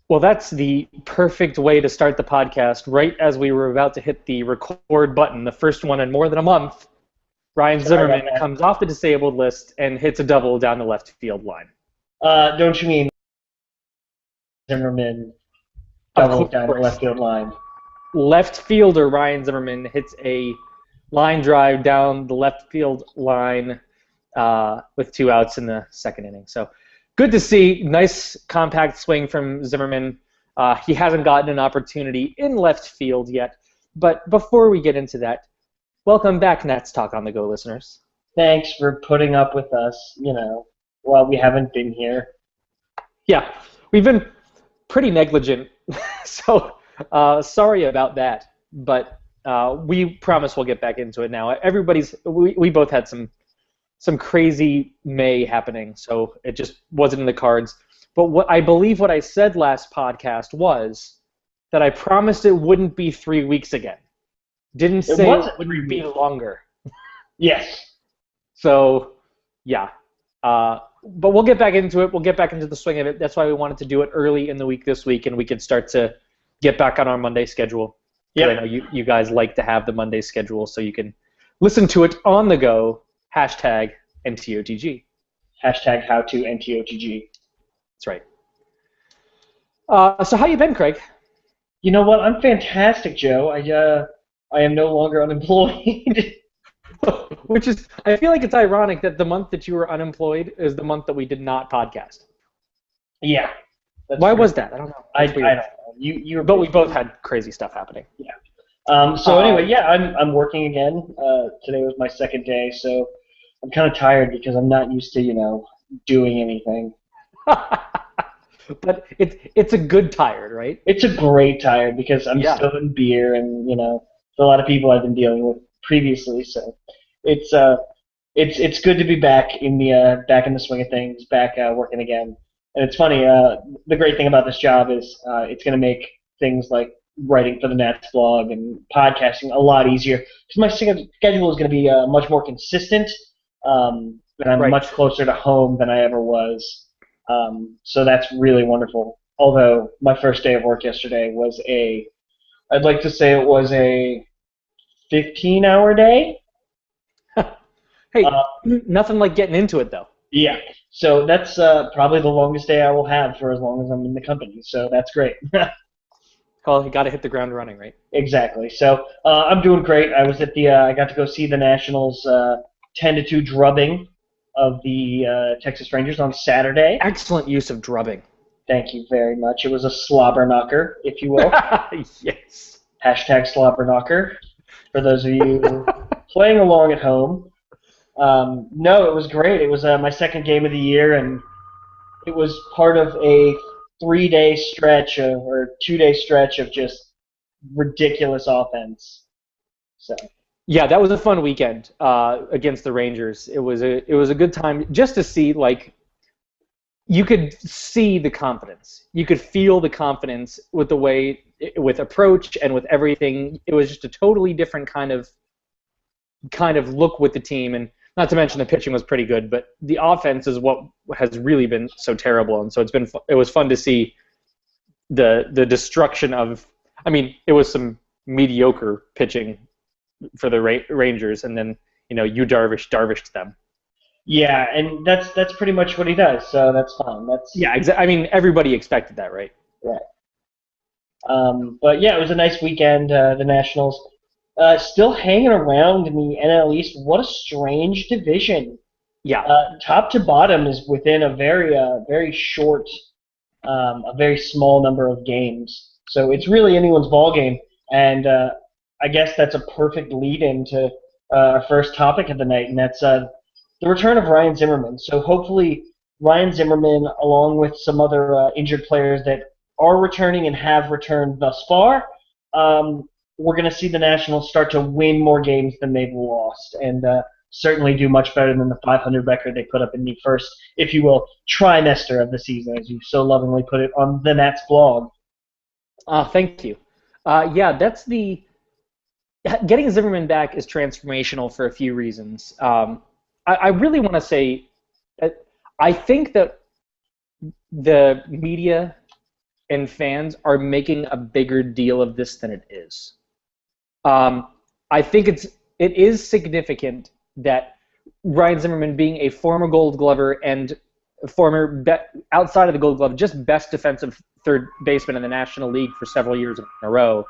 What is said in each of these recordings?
Well, that's the perfect way to start the podcast. Right as we were about to hit the record button, the first one in more than a month, Ryan Sorry about Zimmerman that. comes off the disabled list and hits a double down the left field line. Don't you mean Zimmerman Of double down the course, left field line? left fielder Ryan Zimmerman hits a line drive down the left field line with 2 outs in the second inning. So good to see. Nice compact swing from Zimmerman. He hasn't gotten an opportunity in left field yet. But before we get into that, welcome back, Nats Talk on the Go listeners. Thanks for putting up with us, while we haven't been here. Yeah, we've been pretty negligent, so sorry about that. But we promise we'll get back into it now. We both had some crazy May happening, so it just wasn't in the cards. But what I said last podcast was that I promised it wouldn't be 3 weeks again. Didn't say it wouldn't be longer. Yes. So, yeah. But we'll get back into it. We'll get back into the swing of it. That's why we wanted to do it early in the week this week, and we could start to get back on our Monday schedule. Yeah. I know you guys like to have the Monday schedule, so you can listen to it on the go. Hashtag NTOTG. Hashtag how to NTOTG. That's right. So how you been, Craig? You know what? I'm fantastic, Joe. I am no longer unemployed. Which is, I feel like it's ironic that the month that you were unemployed is the month that we did not podcast. Yeah. Why was that? I don't know. I don't know. You were But we both had crazy stuff happening. Yeah. So anyway, yeah, I'm working again. Today was my second day, so I'm kind of tired because I'm not used to, doing anything. But it's a good tired, right? It's a great tired because I'm still in beer and, a lot of people I've been dealing with previously, so it's good to be back in the swing of things, back working again. And it's funny, the great thing about this job is it's going to make things like writing for the Nats blog and podcasting a lot easier because my schedule is going to be much more consistent, and I'm much closer to home than I ever was. So that's really wonderful. Although my first day of work yesterday was I'd like to say it was a 15-hour day. Hey, nothing like getting into it, though. Yeah. So that's probably the longest day I will have for as long as I'm in the company. So that's great. Well, you got to hit the ground running, right? Exactly. So I'm doing great. I was at I got to go see the Nationals 10-2 drubbing of the Texas Rangers on Saturday. Excellent use of drubbing. Thank you very much. It was a slobber knocker, if you will. Yes. Hashtag slobber knocker. For those of you playing along at home. No, it was great. It was my second game of the year, and it was part of a 3-day stretch or 2-day stretch of just ridiculous offense. So. Yeah, that was a fun weekend against the Rangers. It was a good time just to see, like, you could see the confidence. You could feel the confidence with the way, with approach and with everything. It was just a totally different kind of look with the team, and not to mention the pitching was pretty good, but the offense is what has really been so terrible, and so it was fun to see the destruction of. I mean, it was some mediocre pitching for the Rangers, and then you Darvished them. Yeah, and that's pretty much what he does, so that's fine. I mean, everybody expected that, right? Right. But yeah, it was a nice weekend. The Nationals still hanging around in the NL East. What a strange division. Yeah. Top to bottom is within a very short, a very small number of games. So it's really anyone's ball game, and I guess that's a perfect lead-in to our first topic of the night, and that's the return of Ryan Zimmerman. So hopefully Ryan Zimmerman, along with some other injured players that are returning and have returned thus far, we're going to see the Nationals start to win more games than they've lost, and certainly do much better than the 500 record they put up in the first, if you will, trimester of the season, as you so lovingly put it on the Nats blog. Thank you. Yeah, that's getting Zimmerman back is transformational for a few reasons. I really want to say, I think that the media and fans are making a bigger deal of this than it is. I think it is significant that Ryan Zimmerman, being a former Gold Glover and former outside of the Gold Glove, just best defensive third baseman in the National League for several years in a row,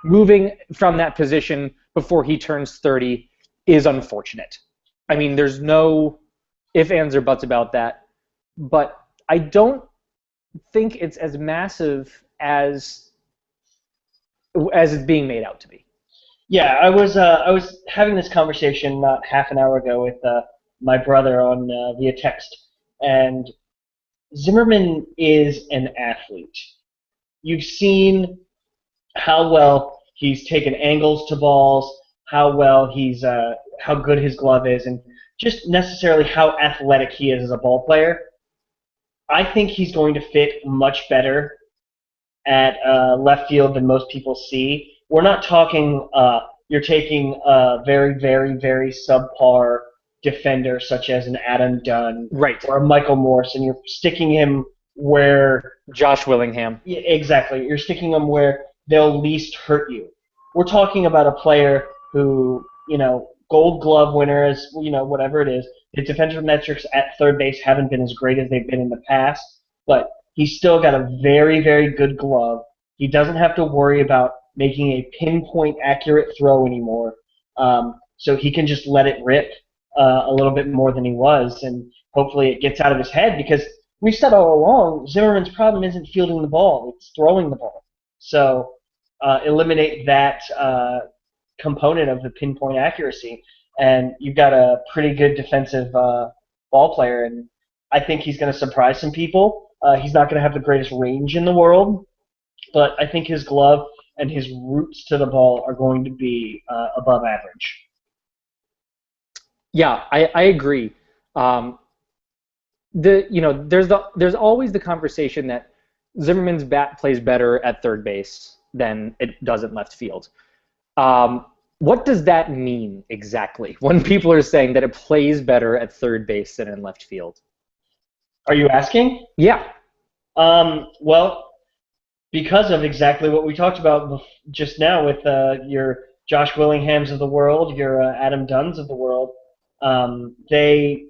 moving from that position before he turns 30 is unfortunate. I mean, there's no ifs, ands, or buts about that, but I don't think it's as massive as it's being made out to be. Yeah, I was having this conversation not half an hour ago with my brother on via text, and Zimmerman is an athlete. You've seen how well he's taken angles to balls, how well how good his glove is, and just necessarily how athletic he is as a ball player. I think he's going to fit much better at left field than most people see. We're not talking you're taking a very, very, very subpar defender such as an Adam Dunn or a Michael Morse, and you're sticking him where Josh Willingham. Yeah, exactly. You're sticking them where they'll least hurt you. We're talking about a player who, Gold Glove winner, as whatever it is. His defensive metrics at third base haven't been as great as they've been in the past, but he's still got a very, very good glove. He doesn't have to worry about making a pinpoint accurate throw anymore, so he can just let it rip a little bit more than he was, and hopefully it gets out of his head, because we've said all along Zimmerman's problem isn't fielding the ball, it's throwing the ball. So eliminate that component of the pinpoint accuracy, and you've got a pretty good defensive ball player, and I think he's going to surprise some people. He's not going to have the greatest range in the world, but I think his glove and his roots to the ball are going to be above average. Yeah, I agree. There's always the conversation that Zimmerman's bat plays better at third base than it does in left field. What does that mean exactly when people are saying that it plays better at third base than in left field? Are you asking? Yeah. Well, because of exactly what we talked about just now with your Josh Willinghams of the world, your Adam Dunns of the world. They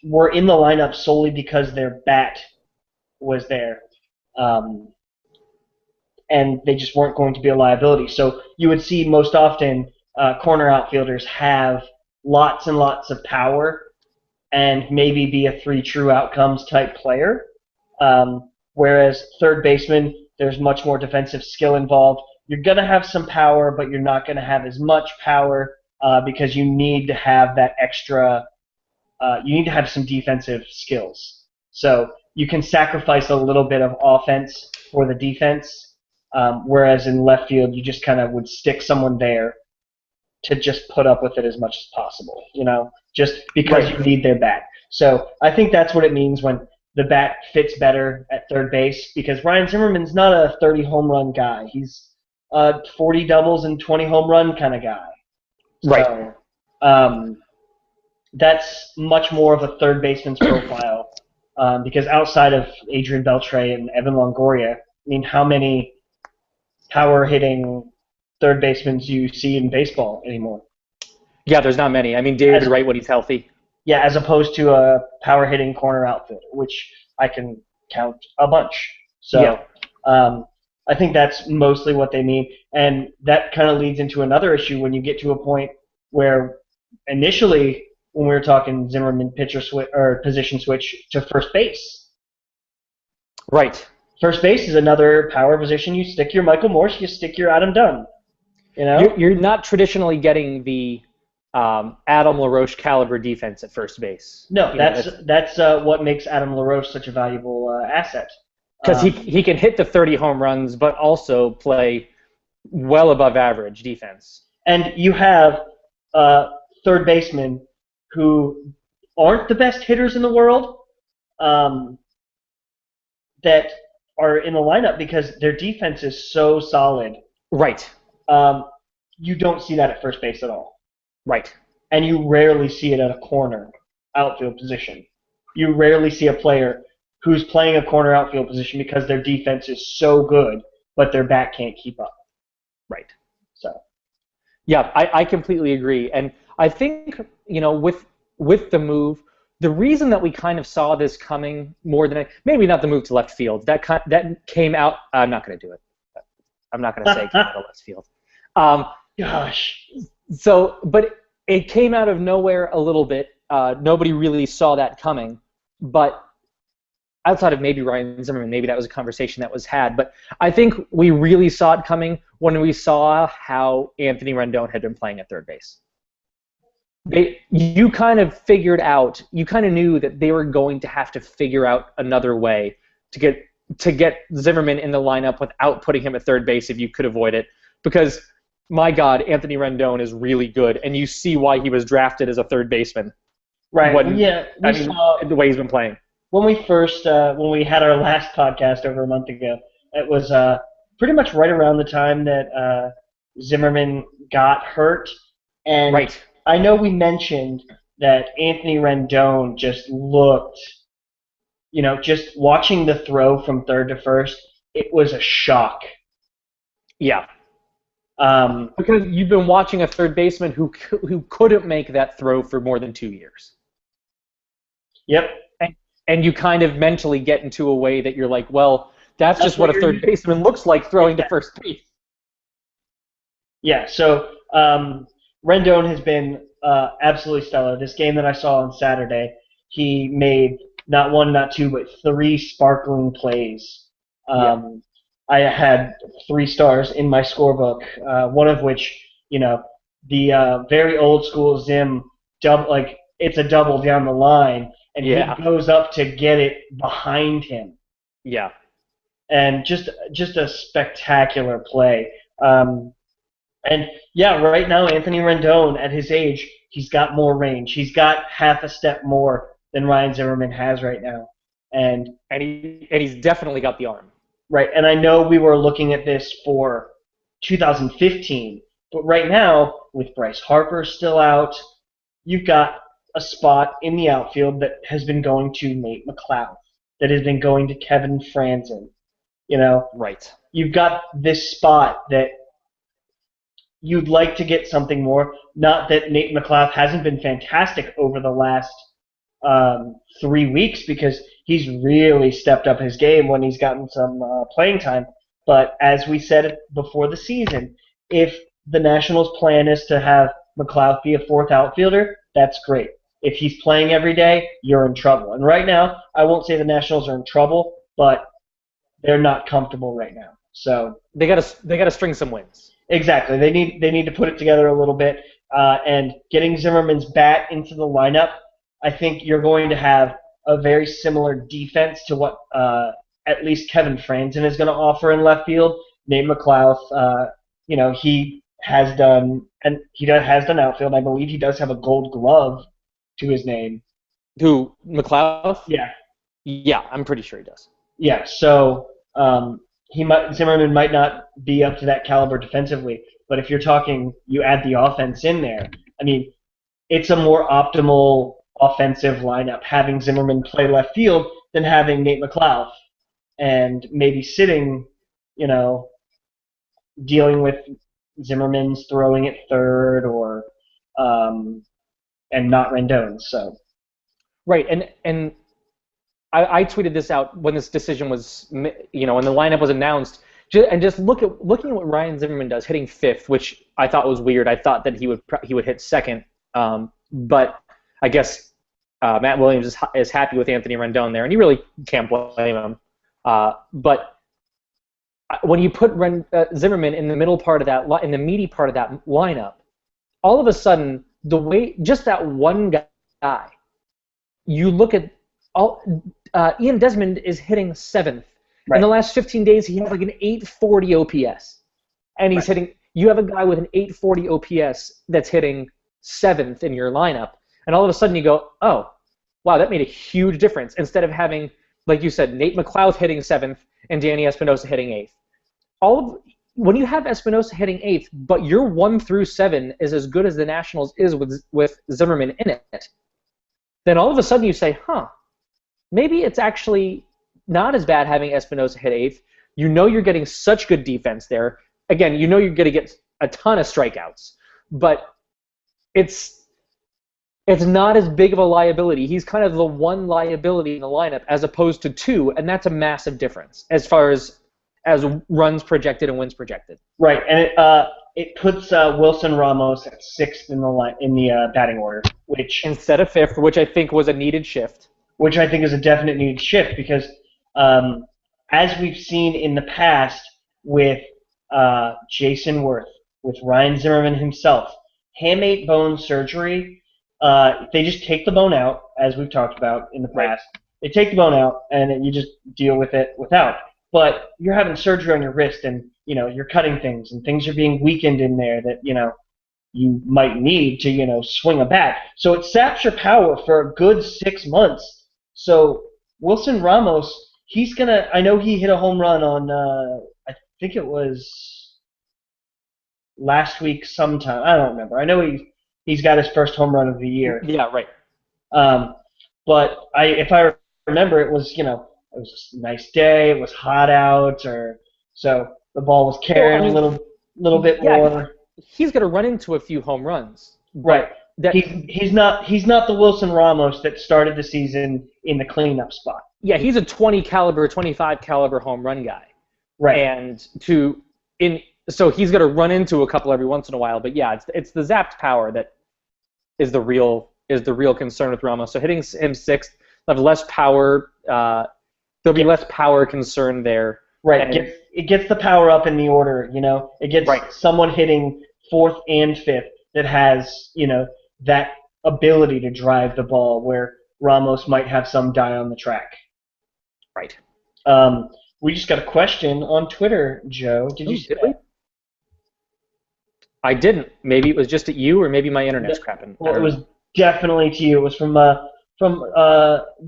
were in the lineup solely because their bat was there. And they just weren't going to be a liability. So you would see most often corner outfielders have lots and lots of power and maybe be a three true outcomes type player. Whereas third baseman, there's much more defensive skill involved. You're going to have some power, but you're not going to have as much power because you need to have that extra you need to have some defensive skills. So you can sacrifice a little bit of offense for the defense, whereas in left field you just kind of would stick someone there to just put up with it as much as possible, just because you need their bat. So I think that's what it means when the bat fits better at third base, because Ryan Zimmerman's not a 30 home run guy. He's a 40 doubles and 20 home run kind of guy. Right. So, that's much more of a third baseman's profile, because outside of Adrian Beltre and Evan Longoria, how many power-hitting third basemen do you see in baseball anymore? Yeah, there's not many. David Wright when he's healthy. Yeah, as opposed to a power-hitting corner outfielder, which I can count a bunch. So yeah. I think that's mostly what they mean, and that kind of leads into another issue when you get to a point where initially, when we were talking Zimmerman pitcher switch or position switch to first base. Right. First base is another power position. You stick your Michael Morse, you stick your Adam Dunn. You're not traditionally getting the Adam LaRoche caliber defense at first base. No, that's what makes Adam LaRoche such a valuable asset. Because he can hit the 30 home runs, but also play well above average defense. And you have third basemen who aren't the best hitters in the world that are in the lineup because their defense is so solid. Right. You don't see that at first base at all. Right. And you rarely see it at a corner outfield position. You rarely see a player who's playing a corner outfield position because their defense is so good, but their back can't keep up. Right. So. Yeah, I completely agree, and I think with the move, the reason that we kind of saw this coming more than maybe not the move to left field that came out. I'm not going to do it. I'm not going to say it came out of left field. Gosh. So, but it came out of nowhere a little bit. Nobody really saw that coming, but outside of maybe Ryan Zimmerman, maybe that was a conversation that was had. But I think we really saw it coming when we saw how Anthony Rendon had been playing at third base. You kind of figured out, you kind of knew that they were going to have to figure out another way to get Zimmerman in the lineup without putting him at third base if you could avoid it. Because, my God, Anthony Rendon is really good, and you see why he was drafted as a third baseman. Right. We saw the way he's been playing. When we had our last podcast over a month ago, it was pretty much right around the time that Zimmerman got hurt. And right. I know we mentioned that Anthony Rendon just looked, just watching the throw from third to first, it was a shock. Yeah. Because you've been watching a third baseman who couldn't make that throw for more than 2 years. Yep. And you kind of mentally get into a way that you're like, well, that's just what a third baseman looks like throwing to first base. Yeah, so Rendon has been absolutely stellar. This game that I saw on Saturday, he made not one, not two, but 3 sparkling plays. I had 3 stars in my scorebook, one of which, the very old school Zim, it's a double down the line, and he goes up to get it behind him. Yeah. And just a spectacular play. And right now, Anthony Rendon, at his age, he's got more range. He's got half a step more than Ryan Zimmerman has right now. And he's definitely got the arm. Right, and I know we were looking at this for 2015, but right now, with Bryce Harper still out, you've got a spot in the outfield that has been going to Nate McLeod, that has been going to Kevin Franzen. Right. You've got this spot that you'd like to get something more. Not that Nate McLeod hasn't been fantastic over the last 3 weeks, because he's really stepped up his game when he's gotten some playing time. But as we said before the season, if the Nationals' plan is to have McLeod be a 4th outfielder, that's great. If he's playing every day, you're in trouble. And right now, I won't say the Nationals are in trouble, but they're not comfortable right now. So they gotta string some wins. Exactly. They need to put it together a little bit. And getting Zimmerman's bat into the lineup, I think you're going to have a very similar defense to what at least Kevin Franzen is going to offer in left field. Nate McLeod, he has done outfield. I believe he does have a Gold Glove to his name. Who, McLeod? Yeah. Yeah, I'm pretty sure he does. Yeah. So Zimmerman might not be up to that caliber defensively, but if you're talking, you add the offense in there. I mean, it's a more optimal offensive lineup having Zimmerman play left field than having Nate McLeod and maybe sitting, dealing with Zimmerman's throwing at third or and not Rendon's. So right, and I tweeted this out when this decision was, when the lineup was announced, and just looking at what Ryan Zimmerman does, hitting 5th, which I thought was weird. I thought that he would hit 2nd, but I guess Matt Williams is happy with Anthony Rendon there, and you really can't blame him. But when you put Zimmerman in the middle part of that, in the meaty part of that lineup, all of a sudden, just that one guy, you look at Ian Desmond is hitting 7th. Right. In the last 15 days, he has like an 840 OPS, and he's hitting. You have a guy with an 840 OPS that's hitting 7th in your lineup. And all of a sudden you go, oh, wow, that made a huge difference. Instead of having, like you said, Nate McLeod hitting 7th and Danny Espinosa hitting 8th. When you have Espinosa hitting 8th, but your 1 through 7 is as good as the Nationals is with Zimmerman in it, then all of a sudden you say, maybe it's actually not as bad having Espinosa hit eighth. You know you're getting such good defense there. Again, you know you're going to get a ton of strikeouts, but it's not as big of a liability. He's kind of the one liability in the lineup as opposed to two, and that's a massive difference as far as runs projected and wins projected. Right, and it puts Wilson Ramos at sixth in the batting order, which instead of fifth, which I think was a needed shift. Which I think is a definite needed shift because, as we've seen in the past with Jason Worth, with Ryan Zimmerman himself, hamate bone surgery, they just take the bone out, as we've talked about in the past. Right. They take the bone out, and you just deal with it without. But you're having surgery on your wrist, and you're cutting things, and things are being weakened in there that you might need to swing a bat. So it saps your power for a good 6 months. So Wilson Ramos, he's gonna. I know he hit a home run on. I think it was last week sometime. I don't remember. I know he's got his first home run of the year. Yeah, right. But if I remember, it was it was a nice day. It was hot out, so the ball was carrying a little bit more. He's going to run into a few home runs. Right. He's not the Wilson Ramos that started the season in the cleanup spot. Yeah, he's a 25 caliber home run guy. Right. And so he's going to run into a couple every once in a while. But yeah, it's the zapped power that is the real concern with Ramos. So hitting him sixth, he'll have less power. There'll be less power concern there. Right. It gets the power up in the order. It gets someone hitting fourth and fifth that has that ability to drive the ball where Ramos might have some die on the track. Right. We just got a question on Twitter, Joe. Did you see that? I didn't. Maybe it was just at you, or maybe my internet's crapping. Well, it was definitely to you. It was from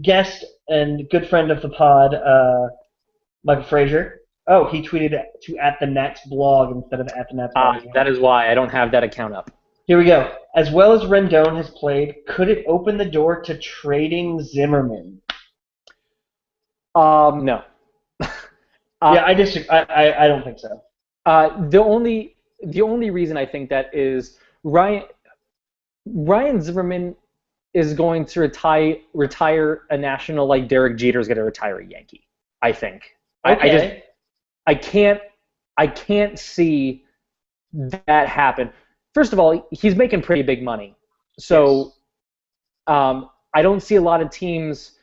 guest and good friend of the pod, Michael Frazier. Oh, he tweeted to @the_Nats_blog instead of @the_Nats_blog. That is why I don't have that account up. Here we go. As well as Rendon has played, could it open the door to trading Zimmerman? No. Yeah, I disagree. I don't think so. The only reason I think that is Ryan Zimmerman is going to retire a national like Derek Jeter is going to retire a Yankee. I think. Okay. I can't see that happen. First of all, he's making pretty big money, so yes. I don't see a lot of teams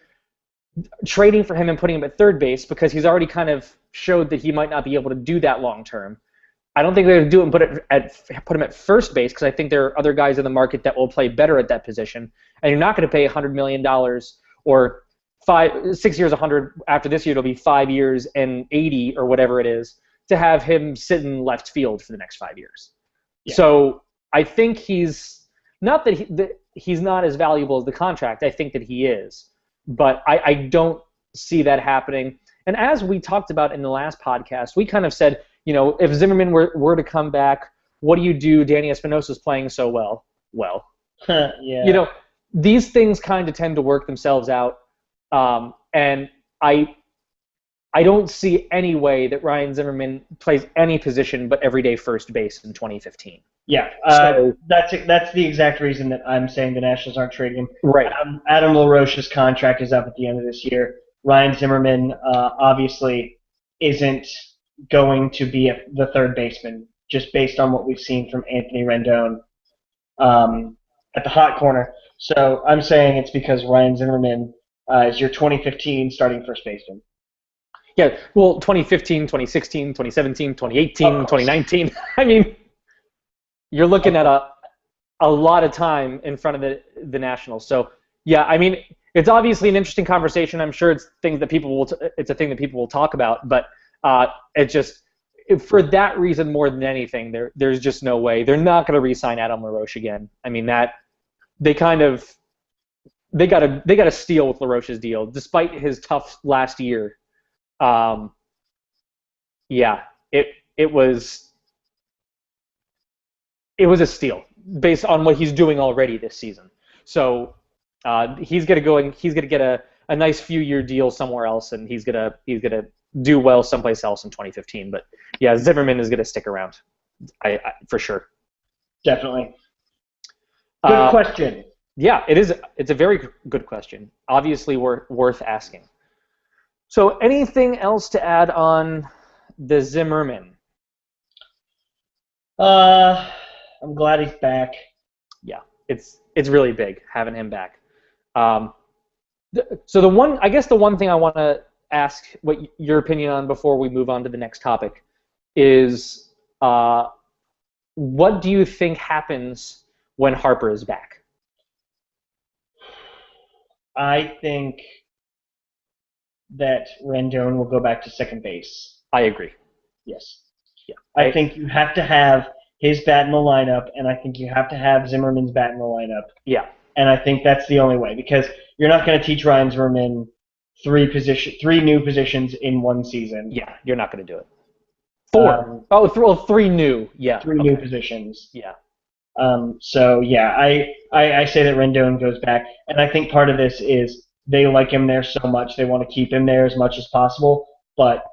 trading for him and putting him at third base because he's already kind of showed that he might not be able to do that long term. I don't think they're going to do it and put him at first base because I think there are other guys in the market that will play better at that position, and you're not going to pay $100 million or 6 years, 100. After this year, it'll be 5 years and 80 or whatever it is to have him sit in left field for the next 5 years. Yeah. So I think he's not that he's not as valuable as the contract. I think that he is, but I don't see that happening. And as we talked about in the last podcast, we kind of said, if Zimmerman were to come back, what do you do? Danny Espinosa's playing so well. Well, yeah. These things kind of tend to work themselves out. And I don't see any way that Ryan Zimmerman plays any position but everyday first base in 2015. Yeah, that's the exact reason that I'm saying the Nationals aren't trading him. Right. Adam LaRoche's contract is up at the end of this year. Ryan Zimmerman obviously isn't going to be the third baseman, just based on what we've seen from Anthony Rendon at the hot corner. So I'm saying it's because Ryan Zimmerman is your 2015 starting first baseman. Yeah, well, 2015, 2016, 2017, 2018, 2019. I mean, you're looking at a lot of time in front of the Nationals. So, yeah, I mean, it's obviously an interesting conversation. I'm sure it's things that it's a thing that people will talk about. But it just, for that reason more than anything, there's just no way. They're not going to re-sign Adam LaRoche again. I mean, they got to steal with LaRoche's deal, despite his tough last year. Yeah, it was a steal based on what he's doing already this season. So he's gonna go and he's gonna get a a nice few-year deal somewhere else, and he's gonna do well someplace else in 2015. But yeah, Zimmerman is gonna stick around, I for sure. Definitely. Good question. Yeah, it is. It's a very good question. Obviously, worth asking. So, anything else to add on the Zimmerman? I'm glad he's back. Yeah, it's really big having him back. So the one thing I want to ask what your opinion on before we move on to the next topic is what do you think happens when Harper is back? I think that Rendon will go back to second base. I agree. Yes. Yeah. I think you have to have his bat in the lineup, and I think you have to have Zimmerman's bat in the lineup. Yeah. And I think that's the only way, because you're not going to teach Ryan Zimmerman three new positions in one season. Yeah, you're not going to do it. Three new. Yeah. Three new positions. Yeah. So yeah, I say that Rendon goes back, and I think part of this is they like him there so much they want to keep him there as much as possible. But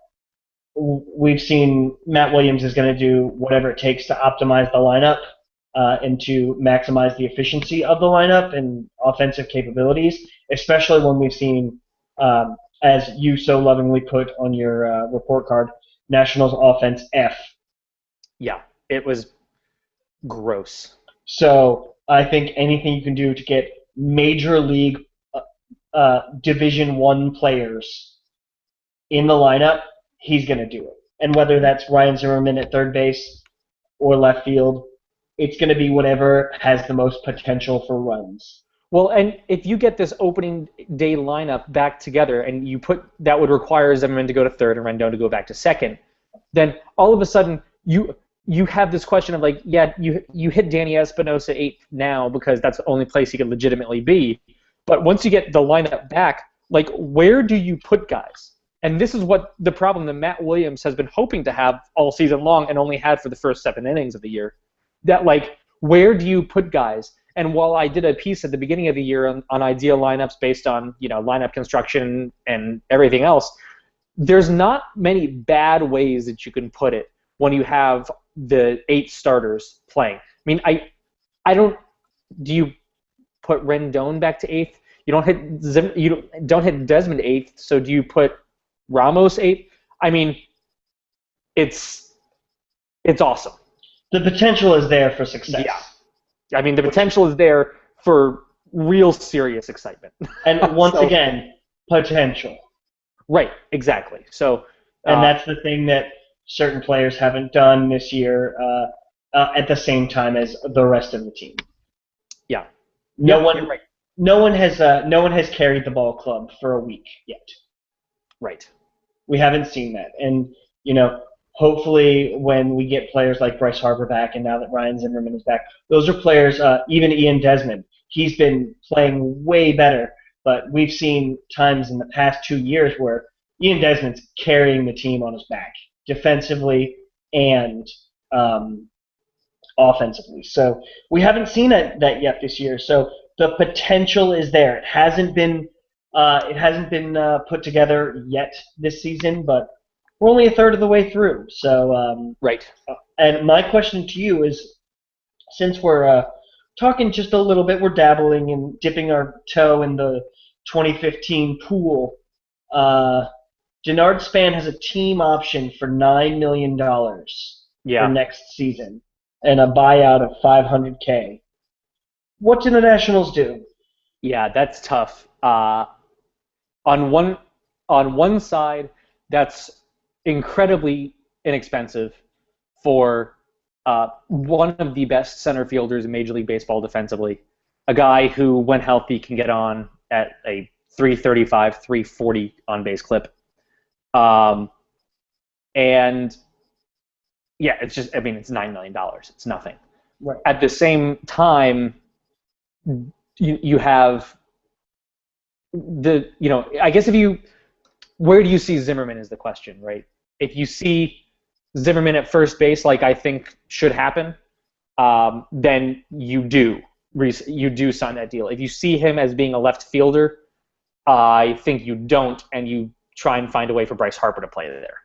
we've seen Matt Williams is going to do whatever it takes to optimize the lineup and to maximize the efficiency of the lineup and offensive capabilities, especially when we've seen, as you so lovingly put on your report card, Nationals offense F. Yeah, it was gross. So I think anything you can do to get major league Division I players in the lineup, he's going to do it. And whether that's Ryan Zimmerman at third base or left field, it's going to be whatever has the most potential for runs. Well, and if you get this opening day lineup back together and you put that would require Zimmerman to go to third and Rendon to go back to second, then all of a sudden you have this question of like, yeah, you hit Danny Espinosa 8th now because that's the only place he could legitimately be. But once you get the lineup back, like where do you put guys? And this is what the problem that Matt Williams has been hoping to have all season long and only had for the first 7 innings of the year. That like, where do you put guys? And while I did a piece at the beginning of the year on ideal lineups based on lineup construction and everything else, there's not many bad ways that you can put it when you have the 8 starters playing. I mean, I don't. Do you put Rendon back to 8th? You don't hit Desmond 8th. So do you put Ramos 8th? I mean, it's awesome. The potential is there for success. Yeah. I mean, the potential is there for real serious excitement. And once again, potential. Right, exactly. So, and that's the thing that certain players haven't done this year at the same time as the rest of the team. Yeah. No one has carried the ball club for a week yet. Right. We haven't seen that, and hopefully when we get players like Bryce Harper back, and now that Ryan Zimmerman is back, those are players. Even Ian Desmond, he's been playing way better. But we've seen times in the past 2 years where Ian Desmond's carrying the team on his back, defensively and offensively. So we haven't seen that yet this year. So the potential is there. It hasn't been put together yet this season, but we're only a third of the way through. So right. And my question to you is, since we're talking just a little bit, we're dabbling and dipping our toe in the 2015 pool. Denard Span has a team option for $9 million for next season and a buyout of $500K. What do the Nationals do? Yeah, that's tough. On one side, that's incredibly inexpensive for one of the best center fielders in Major League Baseball defensively, a guy who, when healthy, can get on at a 335, 340 on base clip. And yeah, it's just, I mean, it's $9 million. It's nothing. Right. At the same time, you have I guess where do you see Zimmerman is the question, right? If you see Zimmerman at first base, like I think should happen, then you do sign that deal. If you see him as being a left fielder, I think you don't, and you try and find a way for Bryce Harper to play there.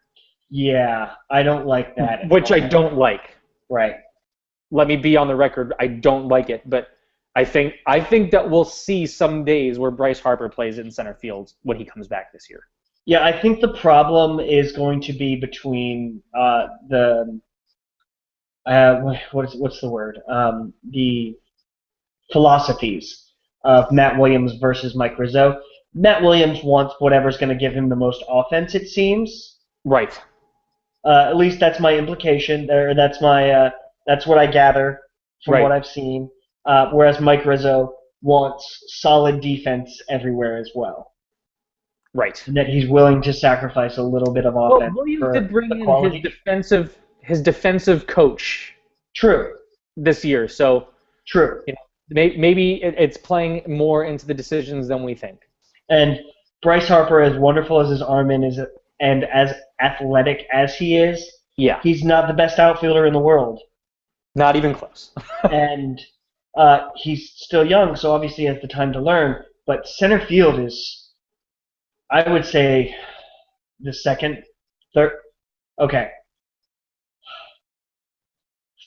Yeah, I don't like that. Which I don't like. Right. Let me be on the record. I don't like it, but I think that we'll see some days where Bryce Harper plays in center field when he comes back this year. Yeah, I think the problem is going to be between the what's the word? The philosophies of Matt Williams versus Mike Rizzo. Matt Williams wants whatever's going to give him the most offense, it seems. Right. At least that's my implication. Or that's what I gather from what I've seen. Whereas Mike Rizzo wants solid defense everywhere as well. Right. And that he's willing to sacrifice a little bit of offense. Well, Williams did bring in his defensive coach. True. This year, so. True. You know, maybe it's playing more into the decisions than we think. And Bryce Harper, as wonderful as his arm is, and as athletic as he is, he's not the best outfielder in the world. Not even close. And he's still young, so obviously he has the time to learn. But center field is, I would say, the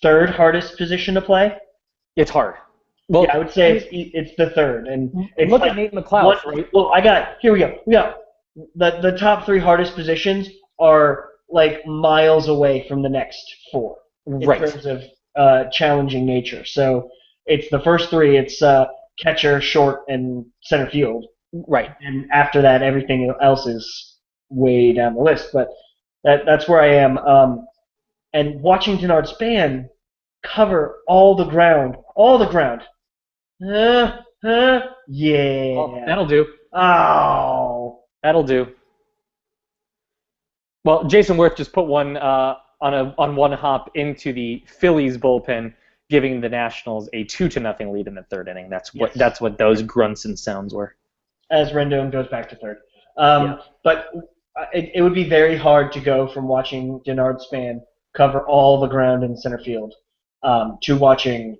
third hardest position to play. It's hard. Well, yeah, I would say it's the third, and it's look at Nate McLeod. Right? Well, here we go. We got the top three hardest positions are like miles away from the next four in terms of challenging nature. So it's the first three. It's catcher, short, and center field. Right. And after that, everything else is way down the list. But that's where I am. And watching Denard Span cover all the ground. Yeah. Oh, that'll do. Oh. That'll do. Well, Jason Worth just put one on one hop into the Phillies bullpen, giving the Nationals a 2-0 lead in the third inning. That's what those grunts and sounds were. As Rendon goes back to third. But it would be very hard to go from watching Denard Span cover all the ground in center field to watching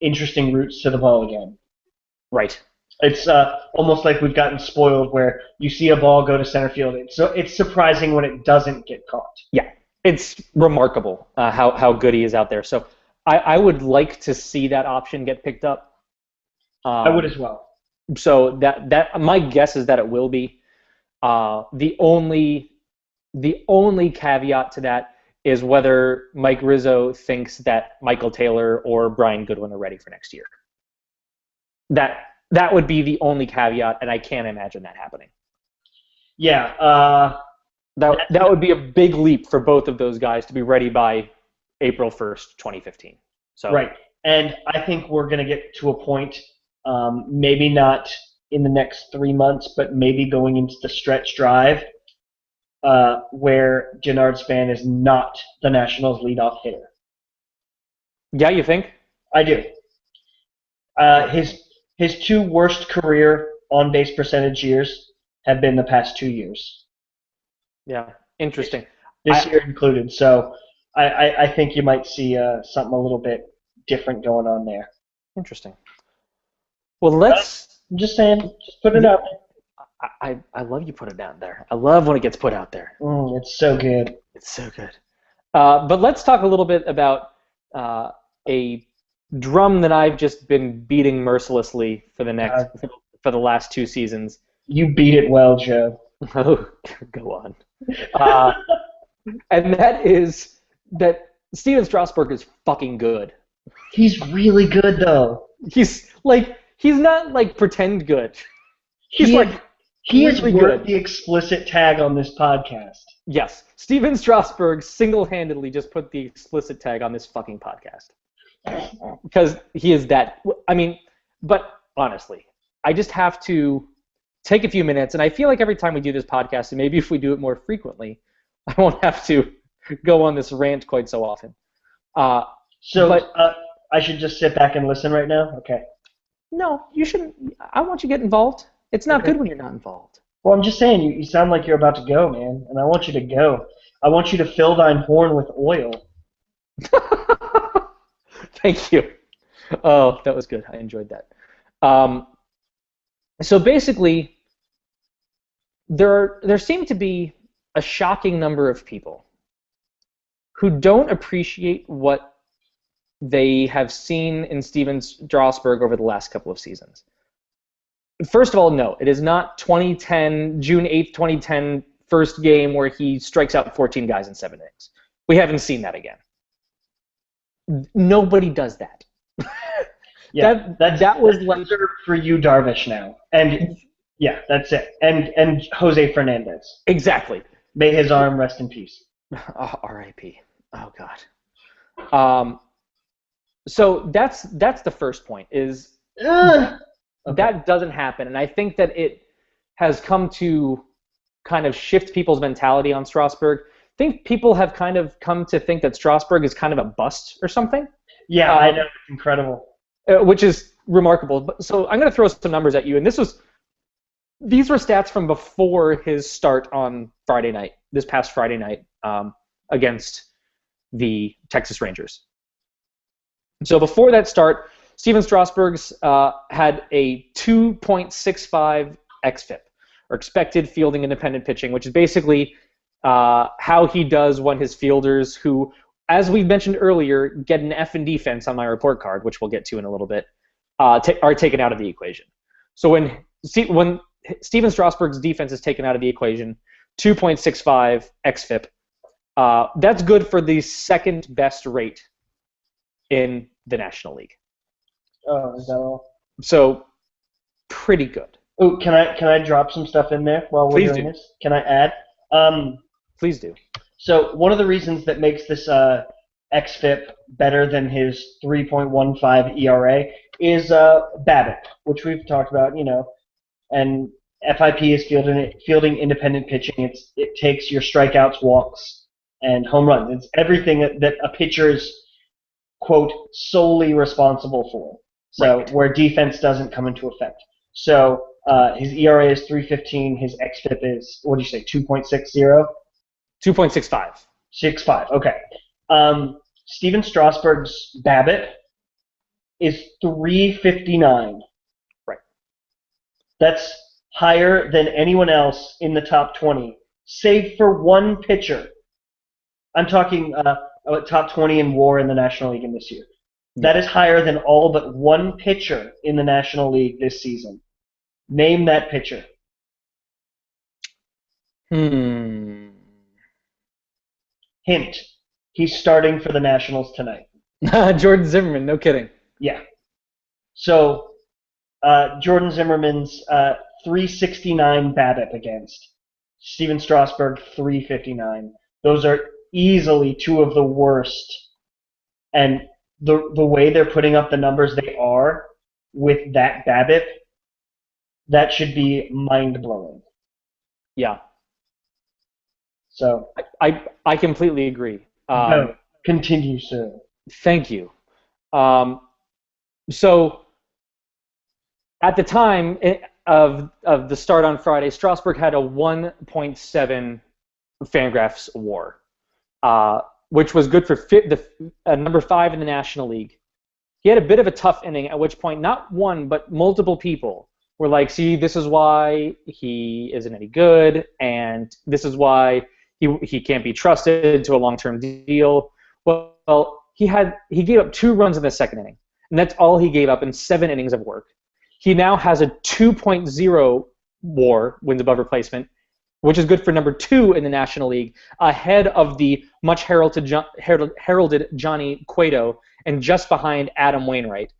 interesting routes to the ball again. Right. It's almost like we've gotten spoiled where you see a ball go to center field. It's surprising when it doesn't get caught. Yeah, it's remarkable how good he is out there. So I would like to see that option get picked up. I would as well. So that my guess is that it will be. The only caveat to that is whether Mike Rizzo thinks that Michael Taylor or Brian Goodwin are ready for next year. That would be the only caveat, and I can't imagine that happening. Yeah. That would be a big leap for both of those guys to be ready by April 1st, 2015. So. Right. And I think we're going to get to a point, maybe not in the next 3 months, but maybe going into the stretch drive, where Denard Span is not the Nationals' leadoff hitter. Yeah, you think? I do. His two worst career on-base percentage years have been the past 2 years. Yeah, interesting. This year included. So I think you might see something a little bit different going on there. Interesting. Well, let's... I'm just saying. Just put it out there. I love you put it down there. I love when it gets put out there. It's so good. It's so good. But let's talk a little bit about a drum that I've just been beating mercilessly for the last 2 seasons. You beat it well, Joe. Oh, go on. And that is that Steven Strasburg is fucking good. He's really good, though. He's not like pretend good. He is really worth the explicit tag on this podcast. Yes. Steven Strasburg single-handedly just put the explicit tag on this fucking podcast. Because he is that... I mean, but honestly, I just have to take a few minutes, and I feel like every time we do this podcast, and maybe if we do it more frequently, I won't have to go on this rant quite so often. I should just sit back and listen right now? Okay. No, you shouldn't. I want you to get involved. It's not good when you're not involved. Well, I'm just saying, you sound like you're about to go, man, and I want you to go. I want you to fill thine horn with oil. Thank you. Oh, that was good. I enjoyed that. So basically, there seem to be a shocking number of people who don't appreciate what they have seen in Steven Strasburg over the last couple of seasons. First of all, no, it is not 2010, June 8th, 2010 first game where he strikes out 14 guys in 7 innings. We haven't seen that again. Nobody does that. Yeah, that was that's like reserved for you, Darvish, now. And yeah, that's it. And Jose Fernandez. exactly. May his arm rest in peace. Oh, R.I.P. Oh God. So that's the first point. Is Okay. that doesn't happen, and I think that it has come to kind of shift people's mentality on Strasburg. I think people have kind of come to think that Strasburg is kind of a bust or something. Yeah, I know. It's incredible. Which is remarkable. So I'm going to throw some numbers at you, and these were stats from before his start on Friday night, this past Friday night, against the Texas Rangers. So before that start, Steven Strasburg's had a 2.65 xFIP, or expected fielding independent pitching, which is basically how he does when his fielders, who, as we mentioned earlier, get an F in defense on my report card, which we'll get to in a little bit, are taken out of the equation. So when Steven Strasburg's defense is taken out of the equation, 2.65 xFIP, that's good for the second best rate in the National League. Oh, is that all? So pretty good. Oh, can I drop some stuff in there while we're doing this? Can I add? Please do. So one of the reasons that makes this xFIP better than his 3.15 ERA is BABIP, which we've talked about, and FIP is fielding independent pitching. It takes your strikeouts, walks, and home runs. It's everything that a pitcher is, quote, solely responsible for. So right. Where defense doesn't come into effect. So his ERA is 3.15. His xFIP is, what do you say, 2.60? 2.65. 6.5. Okay. Steven Strasburg's BABIP is 3.59. Right. That's higher than anyone else in the top 20, save for one pitcher. I'm talking top 20 in WAR in the National League in this year. That is higher than all but one pitcher in the National League this season. Name that pitcher. Hint. He's starting for the Nationals tonight. Jordan Zimmermann, no kidding. Yeah. So Jordan Zimmermann's 3.69 BABIP against Steven Strasburg 3.59. Those are easily two of the worst. And the way they're putting up the numbers they are with that BABIP, that should be mind-blowing. Yeah. So I completely agree. No, continue, sir. Thank you. So at the time of the start on Friday, Strasburg had a 1.7 Fangraphs WAR, which was good for number 5 in the National League. He had a bit of a tough inning, at which point not one but multiple people were like, see, this is why he isn't any good, and this is why he can't be trusted to a long-term deal. Well, he gave up 2 runs in the second inning, and that's all he gave up in 7 innings of work. He now has a 2.0 WAR, wins above replacement, which is good for number 2 in the National League, ahead of the much heralded Johnny Cueto, and just behind Adam Wainwright.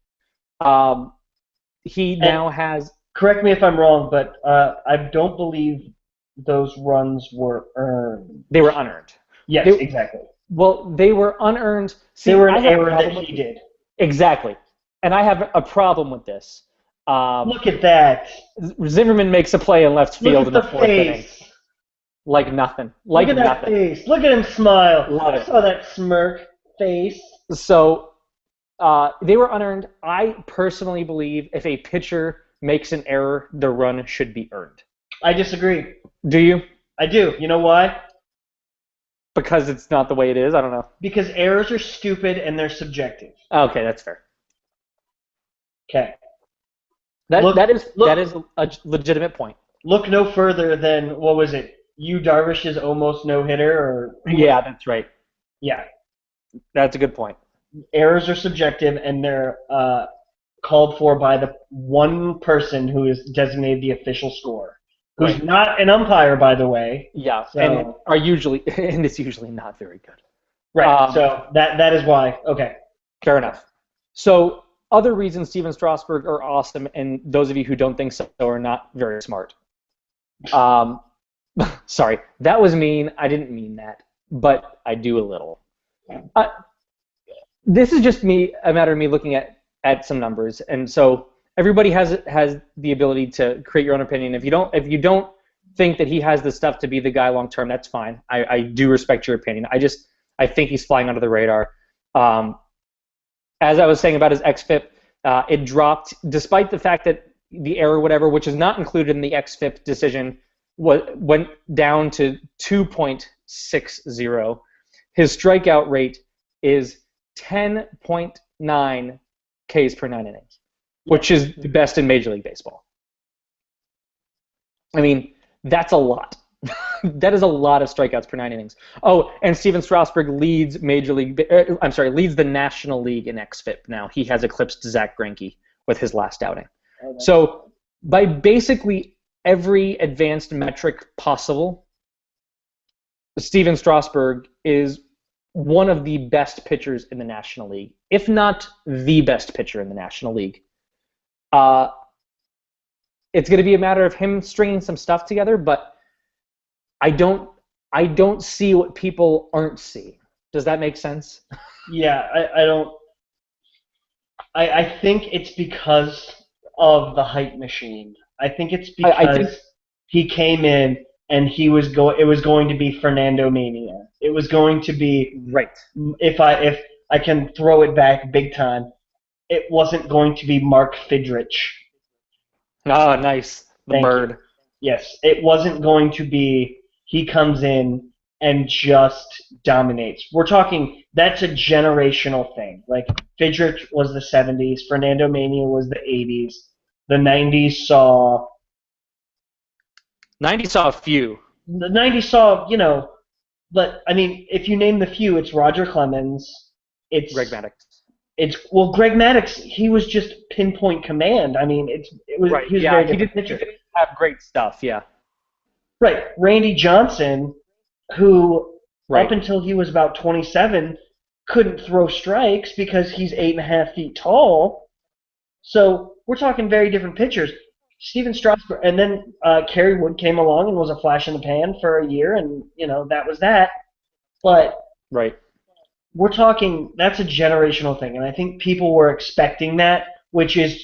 He now has... Correct me if I'm wrong, but I don't believe those runs were earned. They were unearned. Yes, exactly. Well, they were unearned. See, they were an error that he did. Exactly. And I have a problem with this. Look at that. Zimmerman makes a play in left field in the 4th inning. Like nothing. Like Look at nothing. That face. Look at him smile. Love it. I saw that smirk face. So they were unearned. I personally believe if a pitcher makes an error, the run should be earned. I disagree. Do you? I do. You know why? Because it's not the way it is? I don't know. Because errors are stupid and they're subjective. Okay, that's fair. Okay. That is a legitimate point. Look no further than, what was it? Yu Darvish's almost no-hitter, or Yeah, that's right. yeah. That's a good point. Errors are subjective, and they're called for by the one person who is designated the official scorer, who's Right. not an umpire, by the way. Yeah, So, and it's usually not very good. right. So that is why. Okay. Fair enough. So other reasons Steven Strasburg are awesome, and those of you who don't think so are not very smart. Sorry, that was mean. I didn't mean that, but I do a little. This is just a matter of me looking at some numbers, and so everybody has the ability to create your own opinion. If you don't think that he has the stuff to be the guy long term, that's fine. I do respect your opinion. I think he's flying under the radar. As I was saying about his xFIP, it dropped despite the fact that the error, whatever, which is not included in the xFIP decision, went down to 2.60. His strikeout rate is 10.9 Ks per 9 innings, which is the best in Major League Baseball. I mean, that's a lot. That is a lot of strikeouts per 9 innings. Oh, and Steven Strasburg leads leads the National League in xFIP now. He has eclipsed Zach Greinke with his last outing. So by basically every advanced metric possible, Steven Strasburg is one of the best pitchers in the National League, if not the best pitcher in the National League. It's going to be a matter of him stringing some stuff together, but I don't see what people aren't seeing. Does that make sense? Yeah, I don't. I think it's because of the hype machine. I think it's because he came in and it was going to be Fernando Mania. It was going to be, right. If I can throw it back big time, it wasn't going to be Mark Fidrich. Oh, nice. The bird. You. Yes, it wasn't going to be he comes in and just dominates. We're talking, that's a generational thing. Like, Fidrich was the 70s, Fernando Mania was the 80s, the 90s saw... 90s saw a few. The 90s saw, but, I mean, if you name the few, it's Roger Clemens, it's... Greg Maddux. Greg Maddux, he was just pinpoint command. I mean, he was right. He didn't have great stuff, yeah. Right. Randy Johnson, who right. up until he was about 27 couldn't throw strikes because he's 8.5 feet tall. So we're talking very different pitchers. Steven Strasburg, and then Kerry Wood came along and was a flash in the pan for a year, and that was that. But right. We're talking, that's a generational thing, and I think people were expecting that, which is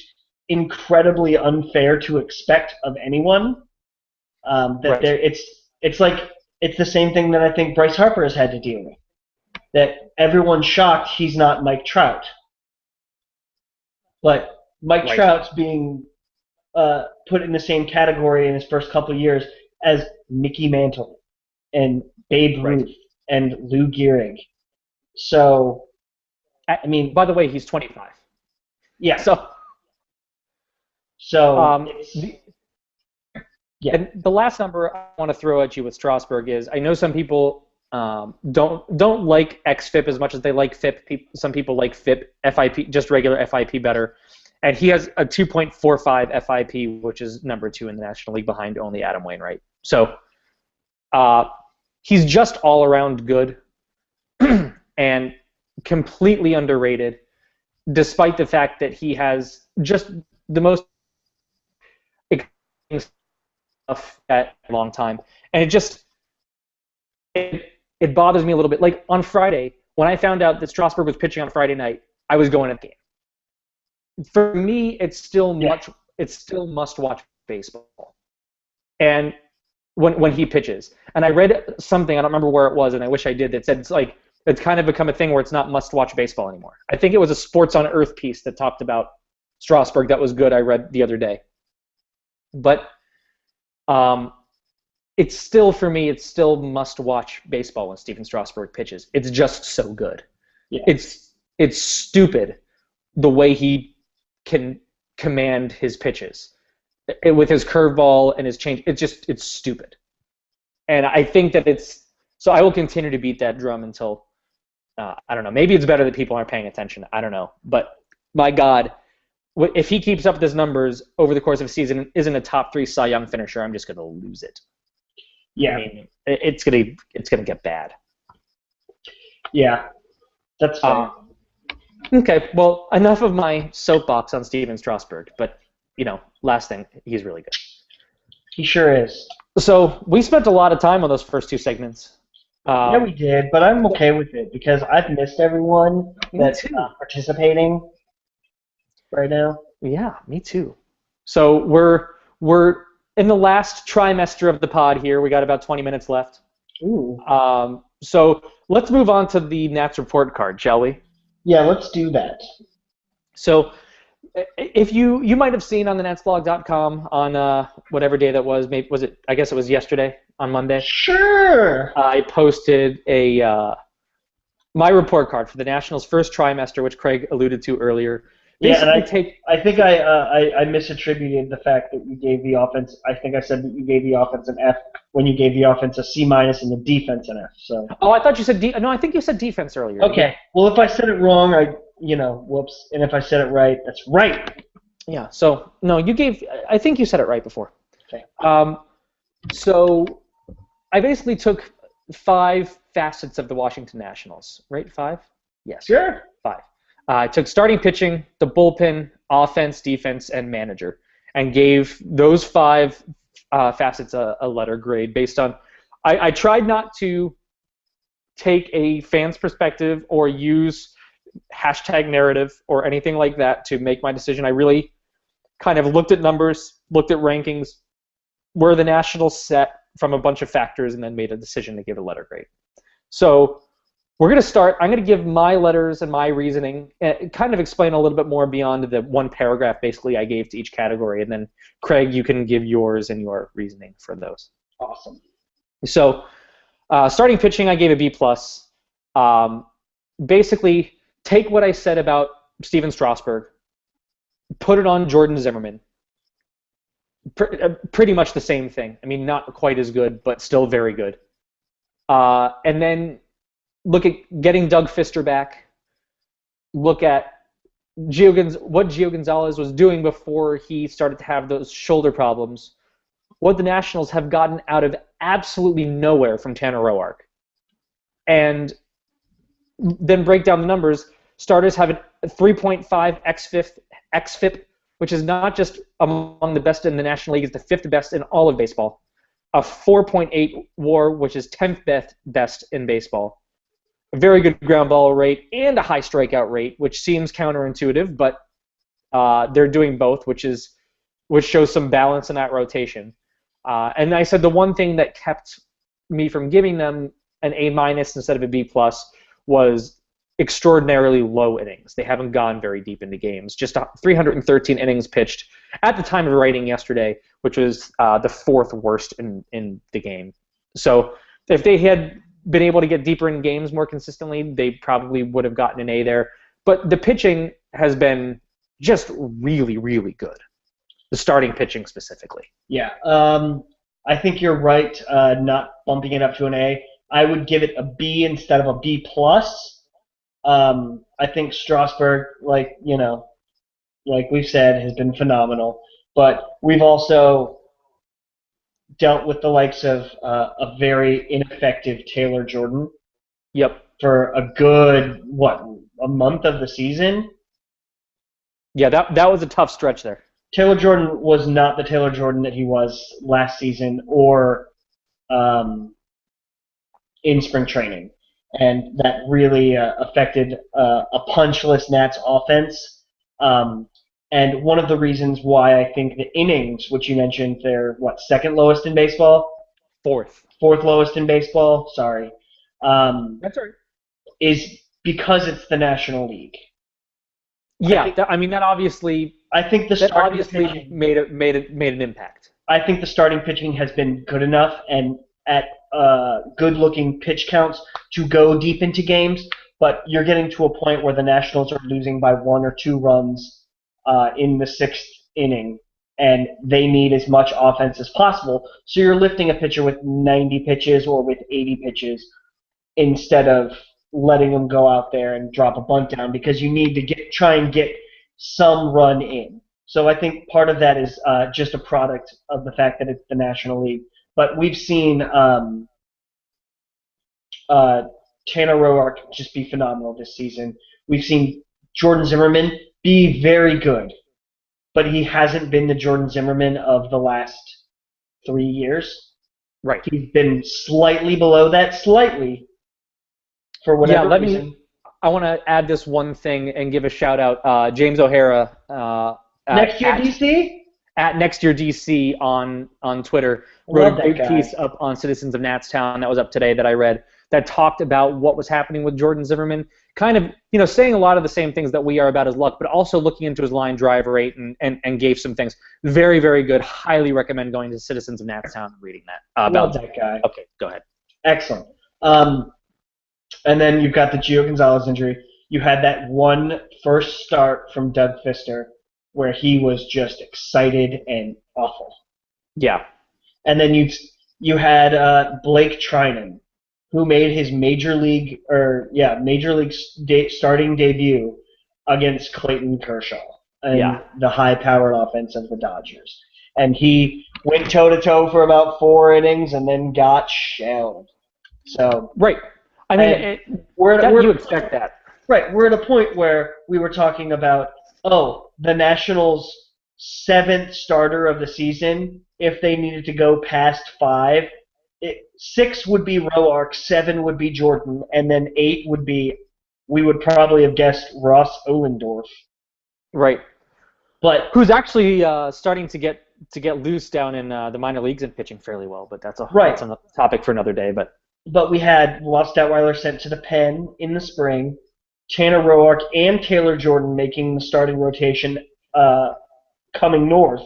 incredibly unfair to expect of anyone. Right. It's like, it's the same thing that I think Bryce Harper has had to deal with. That everyone's shocked he's not Mike Trout. But Mike right. Trout's being put in the same category in his first couple of years as Mickey Mantle and Babe Ruth and Lou Gehrig. So, I mean... By the way, he's 25. Yeah. So yeah. And the last number I want to throw at you with Strasburg is, I know some people don't like xFIP as much as they like FIP. Some people like FIP, just regular FIP better. And he has a 2.45 FIP, which is number 2 in the National League behind only Adam Wainwright. So he's just all around good and completely underrated, despite the fact that he has just the most stuff at a long time. And it bothers me a little bit. Like on Friday, when I found out that Strasburg was pitching on Friday night, I was going to the game. For me, it's still must-watch baseball. And when he pitches, and I read something, I don't remember where it was, and I wish I did, that said it's kind of become a thing where it's not must-watch baseball anymore. I think it was a Sports on Earth piece that talked about Strasburg that was good. I read the other day, but it's still, for me, it's still must-watch baseball when Steven Strasburg pitches. It's just so good. Yeah. It's stupid the way he can command his pitches with his curveball and his change. It's stupid. And I think that so I will continue to beat that drum until, I don't know, maybe it's better that people aren't paying attention. I don't know. But my God, if he keeps up his numbers over the course of a season and isn't a top 3 Cy Young finisher, I'm just going to lose it. Yeah. I mean, it's gonna get bad. Yeah, that's fair. Okay, well, enough of my soapbox on Steven Strasburg, but, last thing, he's really good. He sure is. So we spent a lot of time on those first 2 segments. Yeah, we did, but I'm okay with it because I've missed everyone that's participating right now. Yeah, me too. So we're in the last trimester of the pod here. We got about 20 minutes left. Ooh. So let's move on to the Nats report card, shall we? Yeah, let's do that. So if you might have seen on the NatsBlog.com on whatever day that was, maybe was it? I guess it was yesterday on Monday. Sure. I posted my report card for the Nationals' first trimester, which Craig alluded to earlier. Yeah, and I think I misattributed the fact that you gave the offense. I think I said that you gave the offense an F when you gave the offense a C- and the defense an F. So. Oh, I thought you said No, I think you said defense earlier. Okay. Well, if I said it wrong, whoops. And if I said it right, that's right. Yeah. So no, I think you said it right before. Okay. So I basically took 5 facets of the Washington Nationals. Right? 5? Yes. Sure. 5. I took starting pitching, the bullpen, offense, defense, and manager, and gave those 5 facets a letter grade based on. I tried not to take a fan's perspective or use hashtag narrative or anything like that to make my decision. I really kind of looked at numbers, looked at rankings, where the Nationals set from a bunch of factors, and then made a decision to give a letter grade. So we're going to start. I'm going to give my letters and my reasoning, and kind of explain a little bit more beyond the 1 paragraph basically I gave to each category, and then Craig, you can give yours and your reasoning for those. Awesome. So starting pitching, I gave a B+. Basically, take what I said about Steven Strasburg, put it on Jordan Zimmermann. Pretty much the same thing. I mean, not quite as good, but still very good. And then look at getting Doug Fister back. Look at what Gio Gonzalez was doing before he started to have those shoulder problems. What the Nationals have gotten out of absolutely nowhere from Tanner Roark. And then break down the numbers. Starters have a 3.5 xFIP, which is not just among the best in the National League, it's the 5th best in all of baseball. A 4.8 WAR, which is 10th best in baseball. A very good ground ball rate and a high strikeout rate, which seems counterintuitive, but they're doing both, which shows some balance in that rotation. And I said the one thing that kept me from giving them an A- instead of a B+ was extraordinarily low innings. They haven't gone very deep into games. Just 313 innings pitched at the time of writing yesterday, which was the 4th worst in the game. So if they had been able to get deeper in games more consistently, they probably would have gotten an A there. But the pitching has been just really, really good. The starting pitching specifically. Yeah, I think you're right. Not bumping it up to an A. I would give it a B instead of a B+. I think Strasburg, like we've said, has been phenomenal. But we've also dealt with the likes of a very ineffective Taylor Jordan. Yep. For a good, a month of the season? Yeah, that was a tough stretch there. Taylor Jordan was not the Taylor Jordan that he was last season or in spring training. And that really affected a punchless Nats offense. And one of the reasons why I think the innings, which you mentioned, they're, second lowest in baseball? 4th. 4th lowest in baseball? Sorry. That's right. Is because it's the National League. Yeah, that obviously. I think the starting pitching made an impact. I think the starting pitching has been good enough and at good-looking pitch counts to go deep into games. But you're getting to a point where the Nationals are losing by 1 or 2 runs in the sixth inning, and they need as much offense as possible. So you're lifting a pitcher with 90 pitches or with 80 pitches instead of letting them go out there and drop a bunt down because you need to try and get some run in. So I think part of that is just a product of the fact that it's the National League. But we've seen Tanner Roark just be phenomenal this season. We've seen Jordan Zimmermann be very good, but he hasn't been the Jordan Zimmermann of the last 3 years. Right. He's been slightly below that, slightly, for whatever reason. I want to add this one thing and give a shout out. James O'Hara. Next Year DC? At Next Year DC on Twitter wrote a big piece up on Citizens of Natstown that was up today that I read that talked about what was happening with Jordan Zimmermann, kind of, saying a lot of the same things that we are about his luck, but also looking into his line drive rate and gave some things. Very, very good. Highly recommend going to Citizens of Natstown and reading that. Love that guy. Okay, go ahead. Excellent. And then you've got the Gio Gonzalez injury. You had that one first start from Doug Fister where he was just excited and awful. Yeah. And then you had Blake Trinan, who made his major league starting debut against Clayton Kershaw and the high-powered offense of the Dodgers. And he went toe-to-toe for about 4 innings and then got shelled. So right. I mean, you expect that. Right. We're at a point where we were talking about, the Nationals' 7th starter of the season, if they needed to go past 5, 6 would be Roark, 7 would be Jordan, and then 8 would be, we would probably have guessed Ross Ohlendorf. Right. But who's actually starting to get loose down in the minor leagues and pitching fairly well, but that's a topic for another day. But we had Ross Detweiler sent to the pen in the spring, Tanner Roark and Taylor Jordan making the starting rotation coming north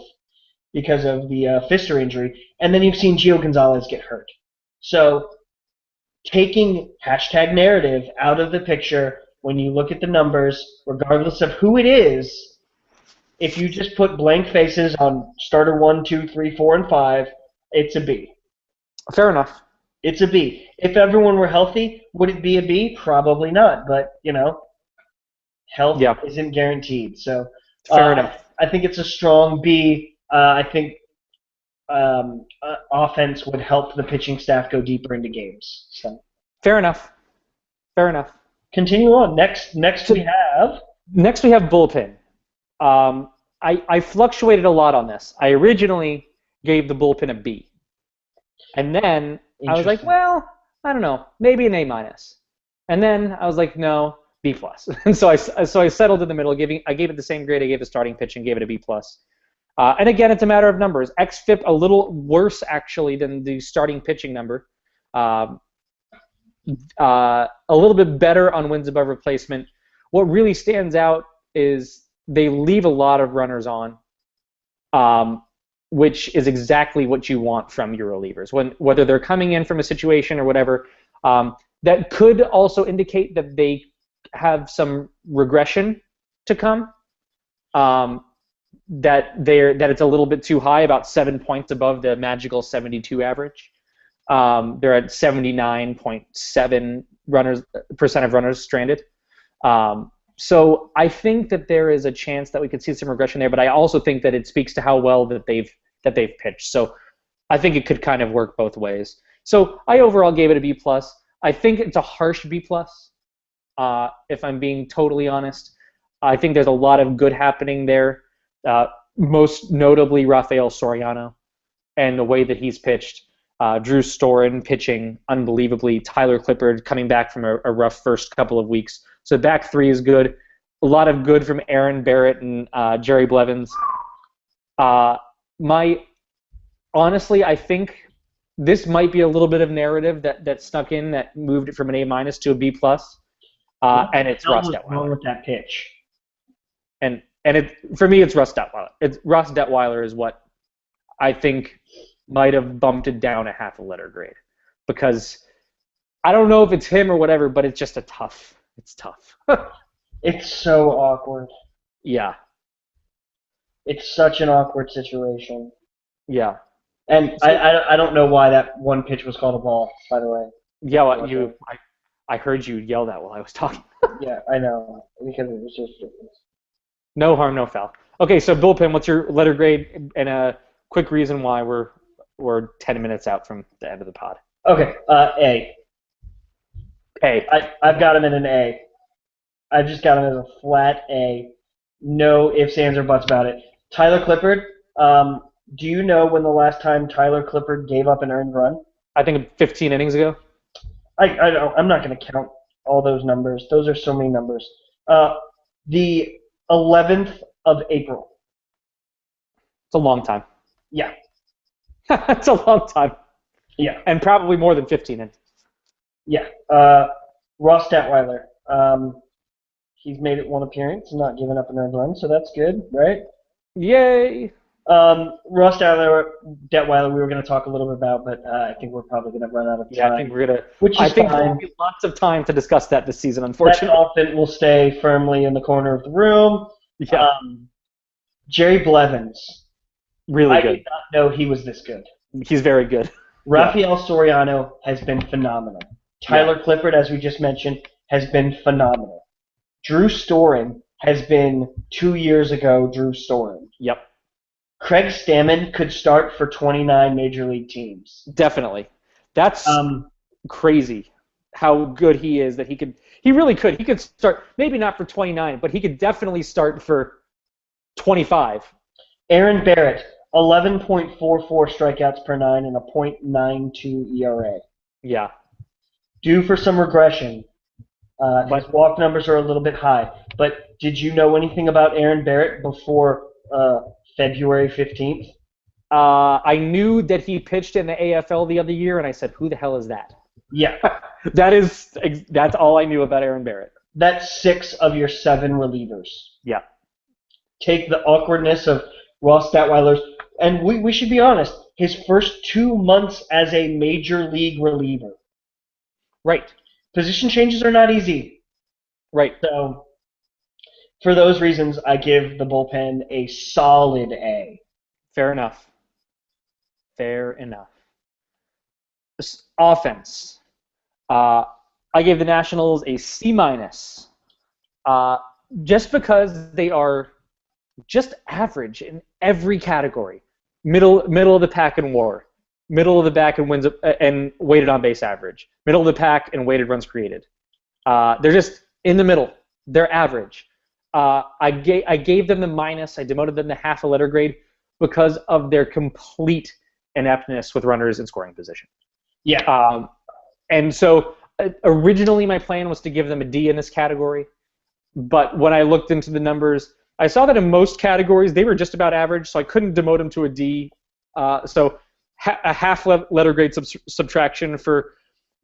because of the Fister injury, and then you've seen Gio Gonzalez get hurt. So taking #narrative out of the picture, when you look at the numbers, regardless of who it is, if you just put blank faces on starter 1, 2, 3, 4, and 5, it's a B. Fair enough. It's a B. If everyone were healthy, would it be a B? Probably not. But, health isn't guaranteed. So fair enough. I think it's a strong B. I think offense would help the pitching staff go deeper into games. So fair enough. Continue on. Next we have bullpen. I fluctuated a lot on this. I originally gave the bullpen a B. And then I was like, well, I don't know, maybe an A-. And then I was like, no, B+. And so I settled in the middle. I gave it the same grade I gave the starting pitch and gave it a B+. And again, it's a matter of numbers. xFIP a little worse actually than the starting pitching number. A little bit better on wins above replacement. What really stands out is they leave a lot of runners on, which is exactly what you want from your relievers. Whether they're coming in from a situation or whatever, that could also indicate that they have some regression to come. That it's a little bit too high, about 7 points above the magical 72 average. They're at 79.7% of runners stranded. So I think that there is a chance that we could see some regression there, but I also think that it speaks to how well that they've pitched. So I think it could kind of work both ways. So I overall gave it a B+. I think it's a harsh B+, if I'm being totally honest. I think there's a lot of good happening there, most notably Rafael Soriano and the way that he's pitched. Drew Storen pitching unbelievably. Tyler Clippard coming back from a rough first couple of weeks. So back 3 is good. A lot of good from Aaron Barrett and Jerry Blevins. Honestly, I think this might be a little bit of narrative that snuck in that moved it from an A- to a B+. And it's Ross Detweiler. Wrong with that pitch. And for me, it's Ross Detweiler. Ross Detweiler is what I think might have bumped it down a half a letter grade, because I don't know if it's him or whatever, but it's just it's tough. It's so awkward. Yeah. It's such an awkward situation. Yeah. And So, I don't know why that one pitch was called a ball, by the way. yeah, I heard you yell that while I was talking. Yeah, I know. Because it was just ridiculous. No harm, no foul. Okay, so bullpen, what's your letter grade and a quick reason why we're 10 minutes out from the end of the pod? Okay, A. A. I've got him in an A. I've just got him as a flat A. No ifs, ands, or buts about it. Tyler Clippard, do you know when the last time Tyler Clippard gave up an earned run? I think 15 innings ago. I'm not going to count all those numbers. Those are so many numbers. The 11th of April. It's a long time. Yeah. It's a long time. Yeah. And probably more than 15 innings. Yeah. Ross Detweiler. He's made it one appearance and not given up an earned run, so that's good, right? Yay! Ross Detweiler, we were going to talk a little bit about, but I think we're probably going to run out of time. Yeah, I think we're gonna. Which is I think fine. there'll be lots of time to discuss that this season, That unfortunately. offense will stay firmly in the corner of the room. Yeah, Jerry Blevins. really I good. did not know he was this good. He's very good. Rafael Soriano has been phenomenal. Tyler Clippard, as we just mentioned, has been phenomenal. Drew Storen has been 2 years ago Drew Storen. Yep, Craig Stammen could start for 29 major league teams. definitely. That's Um, crazy how good he is that he really could. He could start, maybe not for 29, but he could definitely start for 25. Aaron Barrett, 11.44 strikeouts per nine and a .92 ERA. Yeah. Due for some regression. His walk numbers are a little bit high. But did you know anything about Aaron Barrett before February 15th? I knew that he pitched in the AFL the other year, and I said, who the hell is that? Yeah. That's all I knew about Aaron Barrett. That's 6 of your 7 relievers. Yeah. Take the awkwardness of Ross Detweiler's, and we should be honest, his first 2 months as a major league reliever. Right. Position changes are not easy. Right. So, for those reasons, I give the bullpen a solid A. Fair enough. Fair enough. Offense. I gave the Nationals a C-. Just because they are just average in every category. Middle of the pack in WAR. Middle of the pack in wins and weighted on base average. Middle of the pack in weighted runs created. They're just in the middle. They're average. I gave them the minus. I demoted them to half a letter grade because of their complete ineptness with runners in scoring position. Yeah. And so originally my plan was to give them a D in this category, but when I looked into the numbers, I saw that in most categories they were just about average, so I couldn't demote them to a D. So a half letter grade subtraction for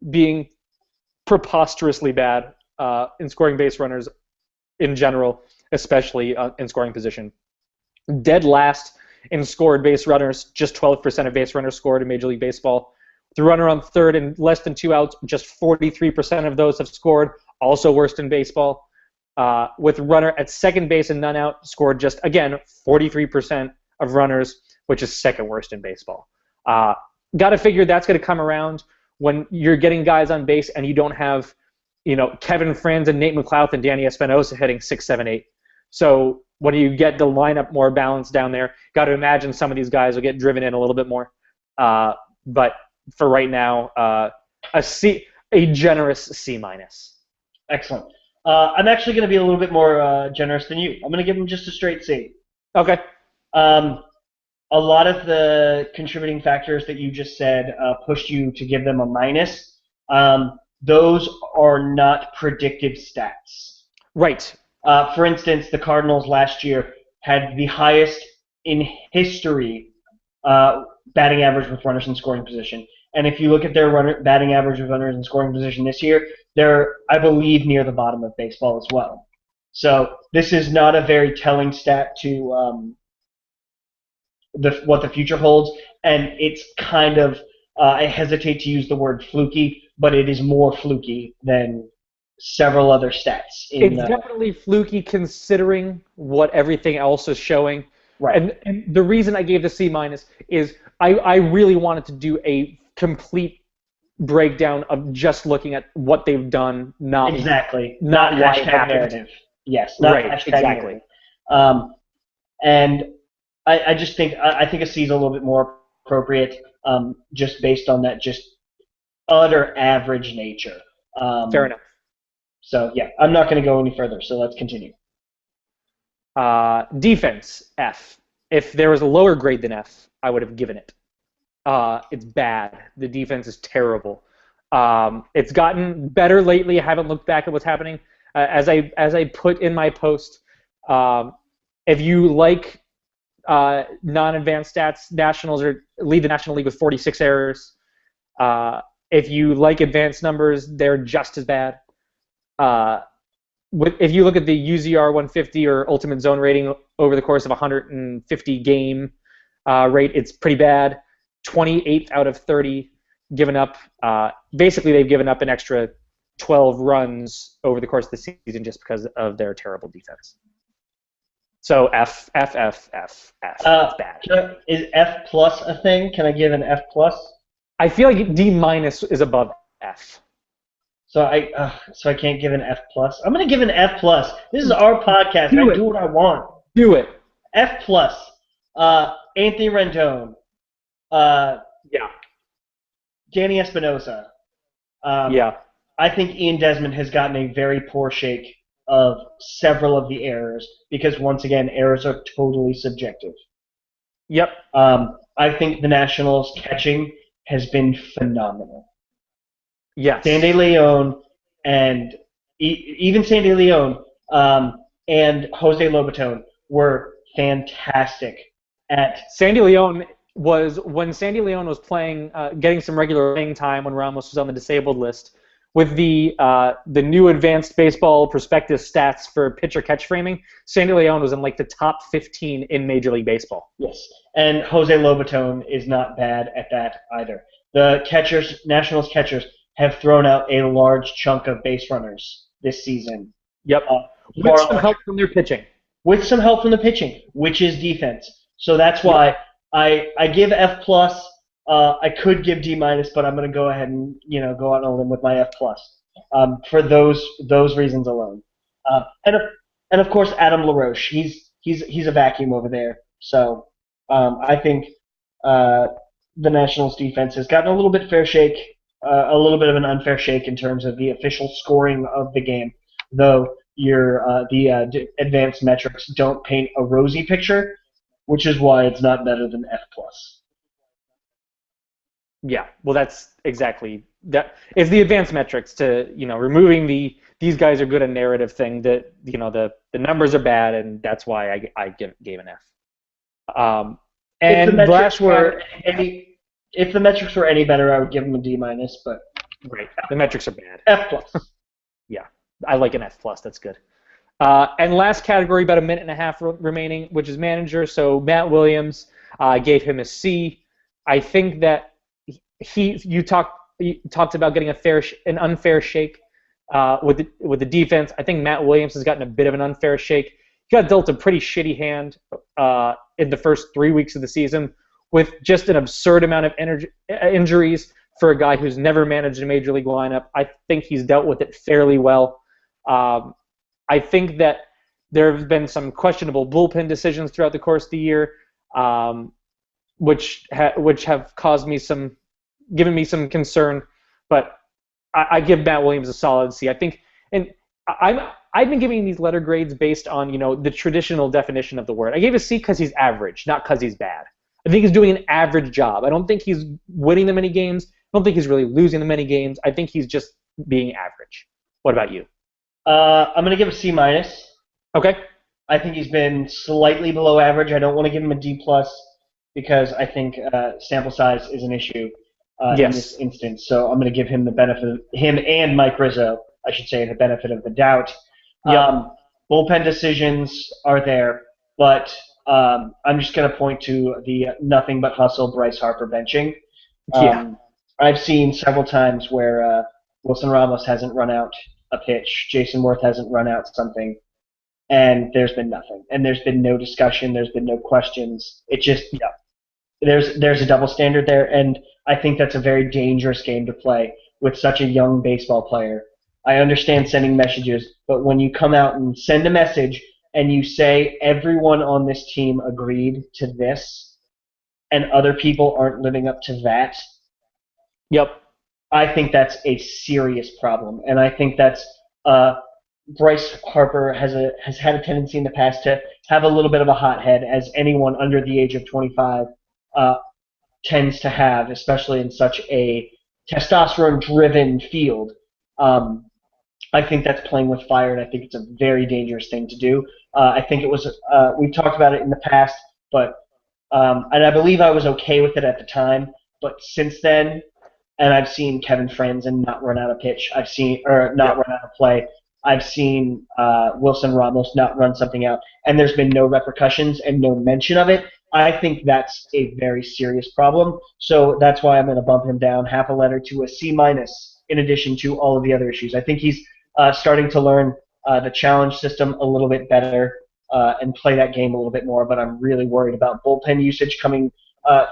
being preposterously bad in scoring base runners in general, especially in scoring position. Dead last in scored base runners, just 12% of base runners scored in Major League Baseball. The runner on third and less than 2 outs, just 43% of those have scored, also worst in baseball. With runner at second base and none out, scored just, again, 43% of runners, which is second worst in baseball. Got to figure that's going to come around when you're getting guys on base and you don't have, Kevin Franz and Nate McLouth and Danny Espinosa hitting 6, 7, 8. So when you get the lineup more balanced down there, got to imagine some of these guys will get driven in a little bit more. But for right now, a generous C-. Excellent. I'm actually going to be a little bit more generous than you. I'm going to give them just a straight C. Okay. A lot of the contributing factors that you just said pushed you to give them a minus. Those are not predictive stats. Right. For instance, the Cardinals last year had the highest in history batting average with runners in scoring position. And if you look at their batting average with runners in scoring position this year, they're, I believe, near the bottom of baseball as well. So this is not a very telling stat to what the future holds, and it's kind of, I hesitate to use the word fluky, but it is more fluky than several other stats. It's definitely fluky considering what everything else is showing. Right. And the reason I gave the C minus is I really wanted to do a complete breakdown of just looking at what they've done, Exactly. not Not why it hashtag happened. narrative. Yes, not Right, hashtag exactly. narrative. And I just think I think a C is a little bit more appropriate, just based on that just utter average nature. Fair enough. So yeah, I'm not going to go any further. So let's continue. Defense, F. If there was a lower grade than F, I would have given it. It's bad. The defense is terrible. It's gotten better lately. I haven't looked back at what's happening. As I put in my post, if you like non-advanced stats, Nationals lead the National League with 46 errors. If you like advanced numbers, they're just as bad. If you look at the UZR 150 or Ultimate Zone rating over the course of 150 game rate, it's pretty bad. 28th out of 30 given up. Basically, they've given up an extra 12 runs over the course of the season just because of their terrible defense. So F, F, F, F, F. It's bad. Is F plus a thing? Can I give an F plus? I feel like D minus is above F. So I can't give an F plus. I'm gonna give an F plus. This is our podcast. I do what I want. Do it. F plus. Anthony Rendon. Yeah. Danny Espinosa. Yeah. I think Ian Desmond has gotten a very poor shake of several of the errors because once again, errors are totally subjective. Yep. I think the Nationals catching has been phenomenal. Yes. Sandy Leon and even Sandy Leon and Jose Lobaton were fantastic at. Sandy Leon was when Sandy Leon was playing, getting some regular playing time when Ramos was on the disabled list. With the new advanced baseball prospective stats for pitcher catch framing, Sandy Leon was in like the top 15 in Major League Baseball. Yes, and Jose Lobaton is not bad at that either. The catchers, Nationals catchers, have thrown out a large chunk of base runners this season. Yep. With some help from their pitching. With some help from the pitching, which is defense. So that's why I give F plus. I could give D minus, but I'm going to go ahead and go out on a limb with my F plus for those reasons alone. And of course Adam LaRoche, he's a vacuum over there. So I think the Nationals defense has gotten a little bit fair shake, a little bit of an unfair shake in terms of the official scoring of the game. Though the advanced metrics don't paint a rosy picture, which is why it's not better than F plus. Yeah, well, that's exactly that. It's the advanced metrics to removing these guys are good a narrative thing that the numbers are bad and that's why I gave an F. And if the metrics were any better, I would give them a D minus. But right, the metrics are bad. F plus. Yeah, I like an F plus. That's good. And last category, about a minute and a half remaining, which is manager. So Matt Williams, gave him a C. I think that you talked about getting an unfair shake with the defense. I think Matt Williams has gotten a bit of an unfair shake. He got dealt a pretty shitty hand in the first 3 weeks of the season with just an absurd amount of injuries for a guy who's never managed a major league lineup. I think he's dealt with it fairly well. I think that there have been some questionable bullpen decisions throughout the course of the year, which have given me some concern. But I give Matt Williams a solid C. I think, and I've been giving these letter grades based on the traditional definition of the word. I gave a C because he's average, not because he's bad. I think he's doing an average job. I don't think he's winning them many games. I don't think he's really losing them many games. I think he's just being average. What about you? I'm going to give a C minus. Okay. I think he's been slightly below average. I don't want to give him a D plus because I think sample size is an issue in this instance. So I'm going to give him the benefit, him and Mike Rizzo, I should say, the benefit of the doubt. Yep. Bullpen decisions are there, but I'm just going to point to the nothing but hustle Bryce Harper benching. I've seen several times where Wilson Ramos hasn't run out a pitch, Jason Worth hasn't run out something, and there's been nothing, and there's been no discussion, there's been no questions. It just there's a double standard there, and I think that's a very dangerous game to play with such a young baseball player. I understand sending messages, but when you come out and send a message and you say everyone on this team agreed to this, and other people aren't living up to that, Yep. I think that's a serious problem, and I think that's Bryce Harper has had a tendency in the past to have a little bit of a hothead, as anyone under the age of 25 tends to have, especially in such a testosterone-driven field. I think that's playing with fire, and I think it's a very dangerous thing to do. I think it was we've talked about it in the past, but and I believe I was okay with it at the time. But since then, and I've seen Kevin Franzen not run out of pitch. I've seen run out of play. I've seen Wilson Ramos not run something out, and there's been no repercussions and no mention of it. I think that's a very serious problem. So that's why I'm going to bump him down half a letter to a C-, in addition to all of the other issues. I think he's starting to learn the challenge system a little bit better and play that game a little bit more, but I'm really worried about bullpen usage coming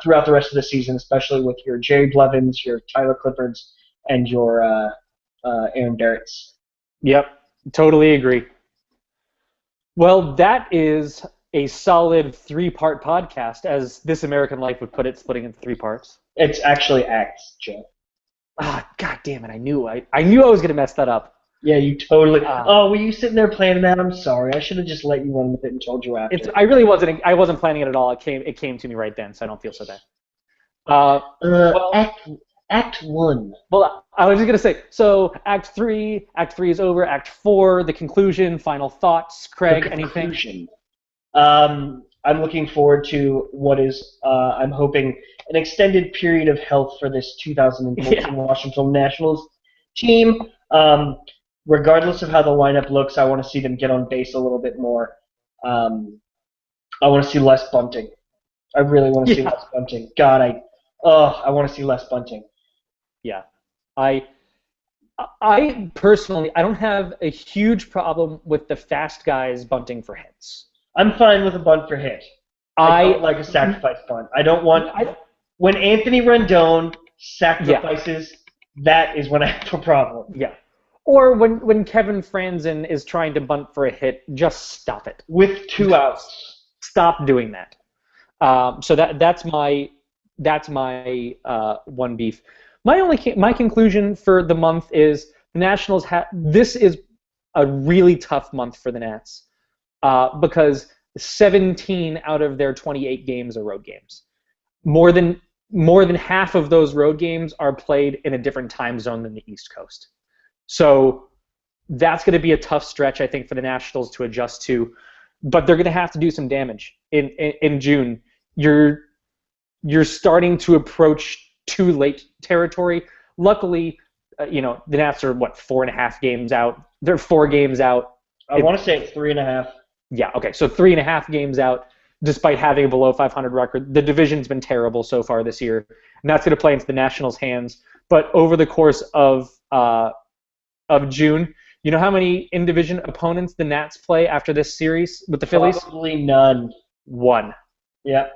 throughout the rest of the season, especially with your Jerry Blevins, your Tyler Clippards, and your Aaron Derritts. Yep, totally agree. Well, that is a solid 3-part podcast, as This American Life would put it, splitting into 3 parts. It's actually acts, Joe. Ah, God damn it! I knew I was gonna mess that up. Yeah, you totally. Were you sitting there planning that? I'm sorry. I should have just let you run with it and told you after. I really wasn't. I wasn't planning it at all. It came to me right then, so I don't feel so bad. Well, Act 1. Well, I was just gonna say. So Act 3 is over. Act 4, the conclusion. Final thoughts, Craig. Anything? I'm looking forward to what is, I'm hoping, an extended period of health for this 2014 Washington Nationals team. Regardless of how the lineup looks, I want to see them get on base a little bit more. I want to see less bunting. I really want to see less bunting. God, I want to see less bunting. Yeah. I personally, I don't have a huge problem with the fast guys bunting for hits. I'm fine with a bunt for hit. I don't like a sacrifice bunt. I don't want... when Anthony Rendon sacrifices, that is when I have a problem. Yeah. Or when Kevin Franzen is trying to bunt for a hit, just stop it. With 2 outs. Stop doing that. So that's my one beef. My conclusion for the month is the Nationals this is a really tough month for the Nats because 17 out of their 28 games are road games. More than half of those road games are played in a different time zone than the East Coast. So that's going to be a tough stretch, I think, for the Nationals to adjust to. But they're going to have to do some damage in June. You're starting to approach too late territory. Luckily, the Nats are 4.5 games out. They're 4 games out. I want to say it's 3.5. Yeah. Okay. So 3.5 games out, despite having a below 500 record. The division's been terrible so far this year, and that's going to play into the Nationals' hands. But over the course of June, you know how many in-division opponents the Nats play after this series with the Phillies? Probably none. 1. Yep.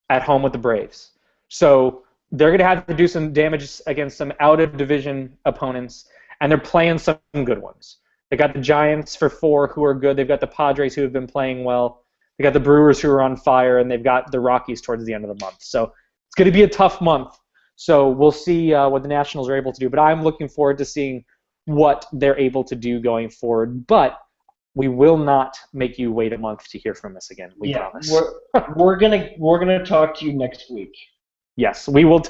At home with the Braves. So they're going to have to do some damage against some out-of-division opponents, and they're playing some good ones. They got the Giants for 4 who are good. They've got the Padres who have been playing well. They got the Brewers who are on fire, and they've got the Rockies towards the end of the month. So it's going to be a tough month. So we'll see what the Nationals are able to do. But I'm looking forward to seeing what they're able to do going forward. But we will not make you wait a month to hear from us again. We promise. We're gonna talk to you next week. Yes, we will.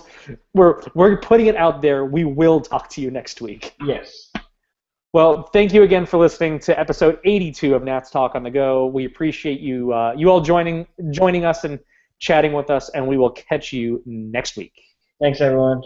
We're putting it out there. We will talk to you next week. Yes. Well, thank you again for listening to episode 82 of Nats Talk on the Go. We appreciate you all joining us and chatting with us, and we will catch you next week. Thanks, everyone.